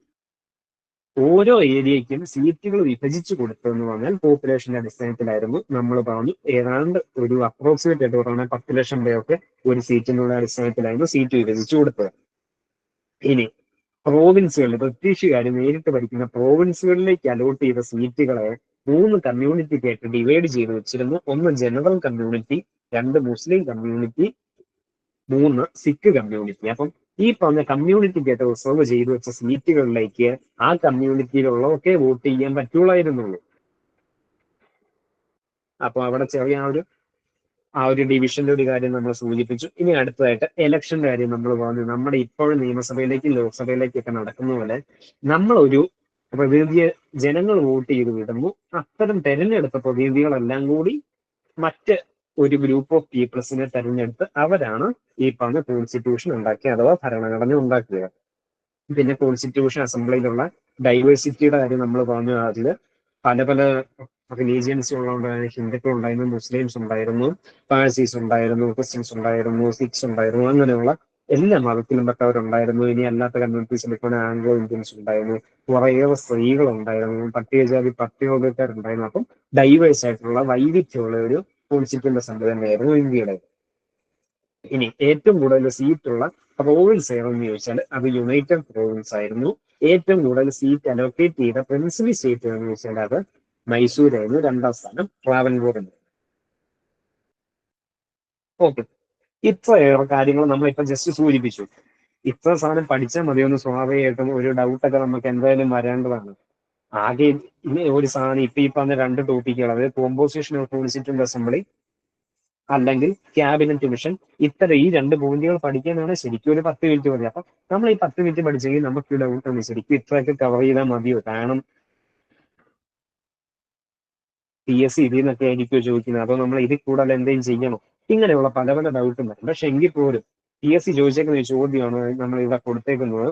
ഓരോ ഏരിയയ്ക്കും സീറ്റുകൾ വിഭജിച്ചു കൊടുത്തതെന്ന് പറഞ്ഞാൽ പോപ്പുലേഷന്റെ അടിസ്ഥാനത്തിലായിരുന്നു. നമ്മൾ പറഞ്ഞു ഏതാണ്ട് ഒരു അപ്രോക്സിമേറ്റ് ആയിട്ട് പറഞ്ഞാൽ 10 ലക്ഷം പേർക്ക് ഒരു സീറ്റിനുള്ള അടിസ്ഥാനത്തിലായിരുന്നു സീറ്റ് വിഭജിച്ചു കൊടുത്തത്. ഇനി പ്രോവിൻസുകളിൽ ബ്രിട്ടീഷുകാർ നേരിട്ട് ഭരിക്കുന്ന പ്രോവിൻസുകളിലേക്ക് അലോട്ട് ചെയ്ത സീറ്റുകളെ 3 കമ്മ്യൂണിറ്റിക്കായിട്ട് ഡിവൈഡ് ചെയ്ത് വെച്ചിരുന്നു. ഒന്ന് general community, 2 Muslim community, 3 Sikh community. അപ്പം ഈ പറഞ്ഞ കമ്മ്യൂണിറ്റിക്കായിട്ട് റിസർവ് ചെയ്തു വെച്ച സീറ്റുകളിലേക്ക് ആ കമ്മ്യൂണിറ്റിയിലുള്ളതൊക്കെ വോട്ട് ചെയ്യാൻ പറ്റുള്ളായിരുന്നുള്ളൂ. അപ്പൊ അവിടെ ചെറിയ ആ ഒരു ഡിവിഷന്റെ ഒരു കാര്യം നമ്മൾ സൂചിപ്പിച്ചു. ഇനി അടുത്തതായിട്ട് ഇലക്ഷന്റെ കാര്യം നമ്മൾ പറഞ്ഞു. നമ്മുടെ ഇപ്പോഴും നിയമസഭയിലേക്കും ലോക്സഭയിലേക്കൊക്കെ നടക്കുന്ന പോലെ നമ്മളൊരു പ്രതിനിധിയെ ജനങ്ങൾ വോട്ട് ചെയ്ത് വിടുന്നു. അത്തരം തെരഞ്ഞെടുത്ത പ്രതിനിധികളെല്ലാം കൂടി മറ്റ് ഒരു ഗ്രൂപ്പ് ഓഫ് പീപ്പിൾസിനെ തെരഞ്ഞെടുത്ത് അവരാണ് ഈ പറഞ്ഞ കോൺസ്റ്റിറ്റ്യൂഷൻ ഉണ്ടാക്കിയ അഥവാ ഭരണഘടന ഉണ്ടാക്കുക. പിന്നെ കോൺസ്റ്റിറ്റ്യൂഷൻ അസംബ്ലിയിലുള്ള ഡൈവേഴ്സിറ്റിയുടെ കാര്യം നമ്മൾ പറഞ്ഞു. അതിൽ പല പല റിലീജിയൻസ് ഉള്ളതുകൊണ്ടായിരുന്നു. ഹിന്ദുക്കൾ ഉണ്ടായിരുന്നു, മുസ്ലിംസ് ഉണ്ടായിരുന്നു, പാഴ്സീസ് ഉണ്ടായിരുന്നു, ക്രിസ്ത്യൻസ് ഉണ്ടായിരുന്നു, സിഖ്സ് ഉണ്ടായിരുന്നു, അങ്ങനെയുള്ള എല്ലാ മതത്തിലും പെട്ടവരുണ്ടായിരുന്നു. ഇനി അല്ലാത്ത കമ്മ്യൂണിറ്റീസിൽ ഇപ്പോൾ ആംഗ്ലോ ഇന്ത്യൻസ് ഉണ്ടായിരുന്നു, കുറേയേറെ സ്ത്രീകൾ ഉണ്ടായിരുന്നു, പട്ടികജാതി പട്ടികവർഗക്കാരുണ്ടായിരുന്നു. അപ്പം ഡൈവേഴ്സ് ആയിട്ടുള്ള വൈവിധ്യമുള്ള ഒരു കോൺസ്റ്റിറ്റ്യൂന്റ് അസംബ്ലി തന്നെയായിരുന്നു ഇന്ത്യയുടെ. ഇനി ഏറ്റവും കൂടുതൽ സീറ്റുള്ള പ്രോവിൻസ് ഏതെന്ന് ചോദിച്ചാൽ അത് യുണൈറ്റഡ് പ്രോവിൻസ് ആയിരുന്നു. ഏറ്റവും കൂടുതൽ സീറ്റ് അലോക്കേറ്റ് ചെയ്ത പ്രിൻസിപ്പൽ സ്റ്റേറ്റ് ഏതെന്ന് ചോദിച്ചാൽ അത് മൈസൂരായിരുന്നു. 2ാം സ്ഥാനം ട്രാവൻകൂറിന്. ഓക്കെ, ഇത്രയേറെ കാര്യങ്ങൾ നമ്മൾ ഇപ്പൊ ജസ്റ്റ് സൂചിപ്പിച്ചു. ഇത്ര സാധനം പഠിച്ചാൽ മതിയൊന്ന് സ്വാഭാവികമായിട്ടും ഒരു ഡൗട്ടൊക്കെ നമുക്ക് എന്തായാലും വരേണ്ടതാണ്. ആകെ ഇനി ഒരു സാധനം ഇപ്പൊ ഈ പറഞ്ഞ 2 ടോപ്പിക്കുകൾ, അതായത് കോമ്പോസിഷൻ ഓഫ് കോൺസ്റ്റിറ്റ്യൂന്റ് അസംബ്ലി അല്ലെങ്കിൽ ക്യാബിനറ്റ് മിഷൻ, ഇത്തരം ഈ 2 പോയിന്റുകൾ പഠിക്കാനാണ് ശരിക്കും ഒരു 10 മിനിറ്റ് മതി. അപ്പൊ നമ്മൾ ഈ 10 മിനിറ്റ് പഠിച്ചെങ്കിൽ നമുക്ക് ഈ ഡൗട്ട് ഉണ്ട്, ശരിക്കും ഇത്രയൊക്കെ കവർ ചെയ്താൽ മതിയോ? കാരണം PSC ഇതിൽ നിന്നൊക്കെ ആയിരിക്കുമോ ചോദിക്കുന്നത്, അതോ നമ്മൾ ഇതിൽ കൂടുതൽ എന്തെങ്കിലും ചെയ്യണോ? ഇങ്ങനെയുള്ള പല പല ഡൗട്ടും വരും. പക്ഷെ എങ്കിൽ പോലും PSC ചോദിച്ചേക്കുന്ന ഒരു ചോദ്യമാണ് നമ്മൾ ഇവിടെ കൊടുത്തേക്കുന്നത്.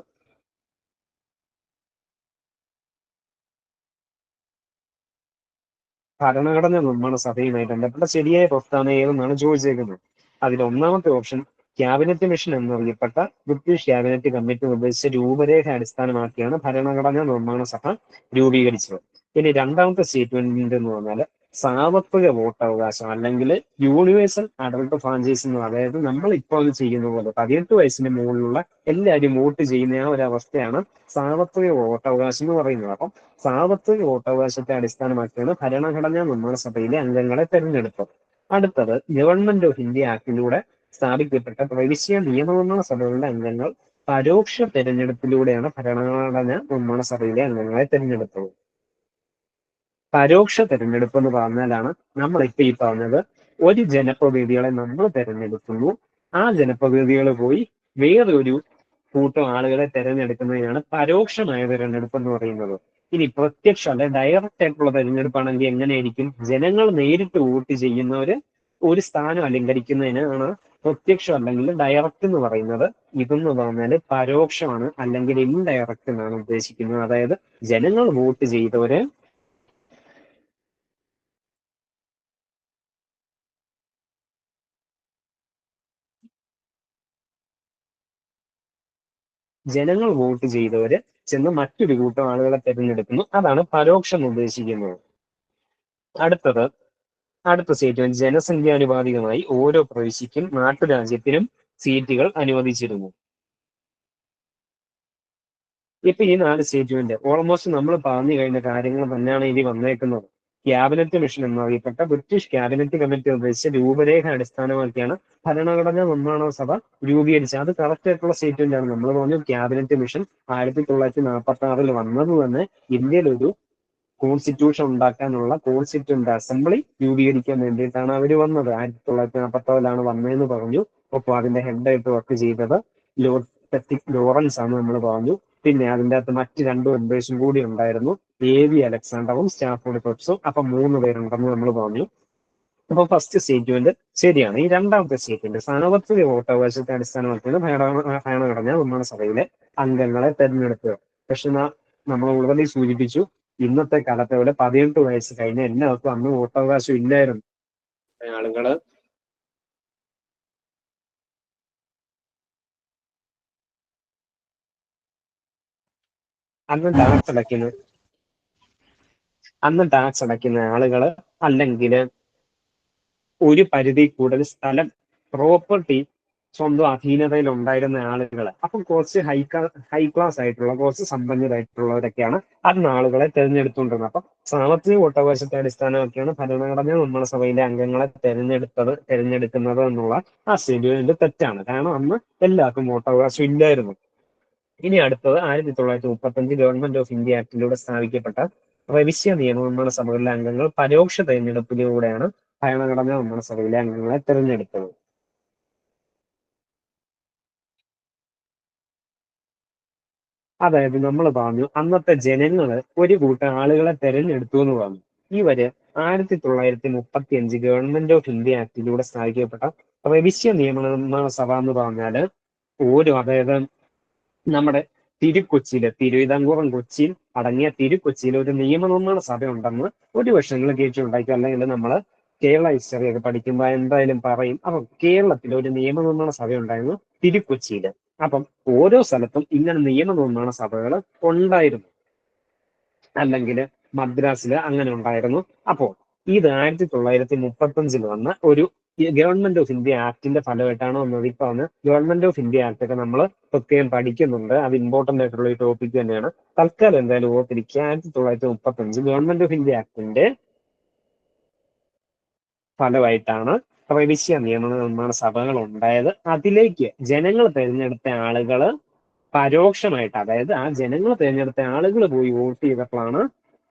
ഭരണഘടന നിർമ്മാണ സഭയുമായി ബന്ധപ്പെട്ട ശരിയായ പ്രസ്താവന ഏതെന്നാണ് ചോദിച്ചേക്കുന്നത്. അതിൽ ഒന്നാമത്തെ ഓപ്ഷൻ ക്യാബിനറ്റ് മിഷൻ എന്നറിയപ്പെട്ട ബ്രിട്ടീഷ് ക്യാബിനറ്റ് കമ്മിറ്റി നിർദ്ദേശിച്ച രൂപരേഖ അടിസ്ഥാനമാക്കിയാണ് ഭരണഘടനാ നിർമ്മാണ സഭ രൂപീകരിച്ചത്. ഇനി 2ാമത്തെ സ്റ്റേറ്റ്മെന്റ് എന്ന് പറഞ്ഞാൽ സാർവത്രിക വോട്ടവകാശം അല്ലെങ്കിൽ യൂണിവേഴ്സൽ അഡൾട്ട് ഫ്രാഞ്ചൈസിംഗ്. അതായത് നമ്മൾ ഇപ്പോൾ അത് ചെയ്യുന്ന പോലെ 18 വയസ്സിന് മുകളിലുള്ള എല്ലാവരും വോട്ട് ചെയ്യുന്ന ആ ഒരു അവസ്ഥയാണ് സാർവത്രിക വോട്ടവകാശം എന്ന് പറയുന്നത്. അപ്പം സാർവത്രിക വോട്ടവകാശത്തെ അടിസ്ഥാനമാക്കിയാണ് ഭരണഘടനാ നിർമ്മാണ സഭയിലെ അംഗങ്ങളെ തെരഞ്ഞെടുത്തത്. അടുത്തത് ഗവൺമെന്റ് ഓഫ് ഇന്ത്യ ആക്ടിലൂടെ സ്ഥാപിക്കപ്പെട്ട പ്രവിശ്യ നിയമനിർമ്മാണ സഭകളുടെ അംഗങ്ങൾ പരോക്ഷ തെരഞ്ഞെടുപ്പിലൂടെയാണ് ഭരണഘടനാ നിർമ്മാണ സഭയിലെ അംഗങ്ങളെ തെരഞ്ഞെടുത്തത്. പരോക്ഷ തെരഞ്ഞെടുപ്പ് എന്ന് പറഞ്ഞാലാണ് നമ്മളിപ്പോ ഈ പറഞ്ഞത്, ഒരു ജനപ്രതിനിധികളെ നമ്മൾ തെരഞ്ഞെടുക്കുന്നു, ആ ജനപ്രതിനിധികൾ പോയി വേറൊരു കൂട്ടം ആളുകളെ തെരഞ്ഞെടുക്കുന്നതിനാണ് പരോക്ഷമായ തെരഞ്ഞെടുപ്പ് എന്ന് പറയുന്നത്. ഇനി പ്രത്യക്ഷ അല്ലെ ഡയറക്റ്റ് ആയിട്ടുള്ള തെരഞ്ഞെടുപ്പാണെങ്കിൽ എങ്ങനെയായിരിക്കും? ജനങ്ങൾ നേരിട്ട് വോട്ട് ചെയ്യുന്നവര് ഒരു സ്ഥാനം അലങ്കരിക്കുന്നതിനാണ് പ്രത്യക്ഷം അല്ലെങ്കിൽ ഡയറക്റ്റ് എന്ന് പറയുന്നത്. ഇതെന്ന് പറഞ്ഞാൽ പരോക്ഷമാണ് അല്ലെങ്കിൽ ഇൻഡയറക്റ്റ് എന്നാണ് ഉദ്ദേശിക്കുന്നത്. അതായത് ജനങ്ങൾ വോട്ട് ചെയ്തവര് ജനങ്ങൾ വോട്ട് ചെയ്തവര് ചെന്ന് മറ്റൊരു കൂട്ടം ആളുകളെ തെരഞ്ഞെടുക്കുന്നു. അതാണ് പരോക്ഷം ഉദ്ദേശിക്കുന്നത്. അടുത്ത സ്റ്റേറ്റ്മെന്റ് ജനസംഖ്യാനുപാതികമായി ഓരോ പ്രവിശ്യയ്ക്കും നാട്ടുരാജ്യത്തിനും സീറ്റുകൾ അനുവദിച്ചിരുന്നു. ഇപ്പൊ ഈ 4 സ്റ്റേറ്റ്മെന്റ് ഓൾമോസ്റ്റ് നമ്മൾ പറഞ്ഞു കഴിഞ്ഞ കാര്യങ്ങൾ തന്നെയാണ് ഇനി വന്നേക്കുന്നത്. ക്യാബിനറ്റ് മിഷൻ എന്നറിയപ്പെട്ട ബ്രിട്ടീഷ് ക്യാബിനറ്റ് കമ്മിറ്റി നിർദ്ദേശിച്ച രൂപരേഖ അടിസ്ഥാനമാക്കിയാണ് ഭരണഘടനാ നിർമ്മാണ സഭ രൂപീകരിച്ചത്. അത് കറക്റ്റ് ആയിട്ടുള്ള സ്റ്റേറ്റ്മെന്റ് ആണ്. നമ്മൾ പറഞ്ഞു ക്യാബിനറ്റ് മിഷൻ 1946 വന്നത് തന്നെ ഇന്ത്യയിൽ ഒരു കോൺസ്റ്റിറ്റ്യൂഷൻ ഉണ്ടാക്കാനുള്ള കോൺസ്റ്റിറ്റ്യൂന്റ് അസംബ്ലി രൂപീകരിക്കാൻ വേണ്ടിയിട്ടാണ് അവർ വന്നത്. 1946 വന്നതെന്ന് പറഞ്ഞു. ഒപ്പം അതിന്റെ ഹെഡായിട്ട് വർക്ക് ചെയ്തത് ലോർഡ് പെത്തിക് ലോറൻസ് ആണ് നമ്മൾ പറഞ്ഞു. പിന്നെ അതിൻ്റെ അകത്ത് മറ്റ് 2 മെമ്പേഴ്സും കൂടി ഉണ്ടായിരുന്നു, AV അലക്സാണ്ടറും സ്റ്റാഫോർഡ് ക്രിപ്സും. അപ്പൊ 3 പേരുണ്ടെന്ന് നമ്മൾ പറഞ്ഞു. അപ്പൊ ഫസ്റ്റ് സ്റ്റേറ്റ്മെന്റ് ശരിയാണ്. ഈ 2ാമത്തെ സ്റ്റേറ്റ്മെന്റ് സാർവത്രിക വോട്ടവകാശത്തെ അടിസ്ഥാനമാക്കിയാണ് ഭരണഘടനാ നിർമ്മാണ സഭയിലെ അംഗങ്ങളെ തെരഞ്ഞെടുക്കുക. പക്ഷെ നമ്മൾ ഓൾറെഡി സൂചിപ്പിച്ചു, ഇന്നത്തെ കാലത്തെ പോലെ 18 വയസ്സ് കഴിഞ്ഞ എല്ലാവർക്കും അന്ന് വോട്ടവകാശം ഇല്ലായിരുന്നു. ആളുകള് അന്ന് ടാക്സ് അടയ്ക്കുന്ന ആളുകള്, അല്ലെങ്കിൽ ഒരു പരിധി കൂടുതൽ സ്ഥലം, പ്രോപ്പർട്ടി സ്വന്തം അധീനതയിൽ ഉണ്ടായിരുന്ന ആളുകൾ, അപ്പം കുറച്ച് ഹൈ ക്ലാസ് ആയിട്ടുള്ള, കുറച്ച് സമ്പന്നരായിട്ടുള്ളവരൊക്കെയാണ് അന്ന് ആളുകളെ തെരഞ്ഞെടുത്തുകൊണ്ടിരുന്നത്. അപ്പം സാമ്പത്തിക വോട്ടവകാശത്തെ അടിസ്ഥാനമാക്കിയാണ് ഭരണഘടന നമ്മുടെ സഭയിലെ അംഗങ്ങളെ തെരഞ്ഞെടുക്കുന്നത് എന്നുള്ള ആ ഷെഡ്യൂളിന്റെ തെറ്റാണ്. കാരണം അന്ന് എല്ലാവർക്കും വോട്ടവകാശം ഇല്ലായിരുന്നു. ഇനി അടുത്തത് 1935 ഗവൺമെന്റ് ഓഫ് ഇന്ത്യ ആക്ടിലൂടെ സ്ഥാപിക്കപ്പെട്ട പ്രവിശ്യ നിയമനിർമ്മാണ സഭകളിലെ അംഗങ്ങൾ പരോക്ഷ തെരഞ്ഞെടുപ്പിലൂടെയാണ് ഭരണഘടന നിർമ്മാണ സഭയിലെ അംഗങ്ങളെ തെരഞ്ഞെടുത്തത്. അതായത് നമ്മൾ പറഞ്ഞു, അന്നത്തെ ജനങ്ങള് ഒരു കൂട്ടം ആളുകളെ തെരഞ്ഞെടുത്തു എന്ന് പറഞ്ഞു. ഇവര് 1935 ഗവൺമെന്റ് ഓഫ് ഇന്ത്യ ആക്ടിലൂടെ സ്ഥാപിക്കപ്പെട്ട പ്രവിശ്യ നിയമനിർമ്മാണ സഭ എന്ന് പറഞ്ഞാല് അതായത് നമ്മുടെ തിരുവിതാംകൂറും കൊച്ചിയിൽ അടങ്ങിയ തിരുക്കൊച്ചിയിൽ ഒരു നിയമനിർമ്മാണ സഭ ഉണ്ടെന്ന് ഒരു വർഷങ്ങൾ കേട്ടിട്ടുണ്ടായിരിക്കും, അല്ലെങ്കിൽ നമ്മൾ കേരള ഹിസ്റ്ററി ഒക്കെ പഠിക്കുമ്പോൾ എന്തായാലും പറയും. അപ്പം കേരളത്തിൽ ഒരു നിയമനിർമ്മാണ സഭ ഉണ്ടായിരുന്നു തിരുക്കൊച്ചിയിൽ. അപ്പം ഓരോ സ്ഥലത്തും ഇങ്ങനെ നിയമനിർമ്മാണ സഭകൾ ഉണ്ടായിരുന്നു, അല്ലെങ്കിൽ മദ്രാസില് അങ്ങനെ ഉണ്ടായിരുന്നു. അപ്പോൾ ഇത് 1935 വന്ന ഒരു ഗവൺമെന്റ് ഓഫ് ഇന്ത്യ ആക്ടിന്റെ ഫലമായിട്ടാണ് വന്നത്. ഇപ്പൊ വന്ന് ഗവൺമെന്റ് ഓഫ് ഇന്ത്യ ആക്ട് ഒക്കെ നമ്മൾ പ്രത്യേകം പഠിക്കുന്നുണ്ട്, അത് ഇമ്പോർട്ടന്റ് ആയിട്ടുള്ള ഒരു ടോപ്പിക് തന്നെയാണ്. തൽക്കാലം എന്തായാലും ഓർത്തിരിക്കുക, 1935 ഗവൺമെന്റ് ഓഫ് ഇന്ത്യ ആക്ടിന്റെ ഫലമായിട്ടാണ് പ്രവിശ്യ നിയമനിർമ്മാണ സഭകൾ ഉണ്ടായത്. അതിലേക്ക് ജനങ്ങൾ തിരഞ്ഞെടുത്ത ആളുകള് പരോക്ഷമായിട്ട്, അതായത് ആ ജനങ്ങൾ തിരഞ്ഞെടുത്ത ആളുകൾ പോയി വോട്ട് ചെയ്തപ്പോഴാണ്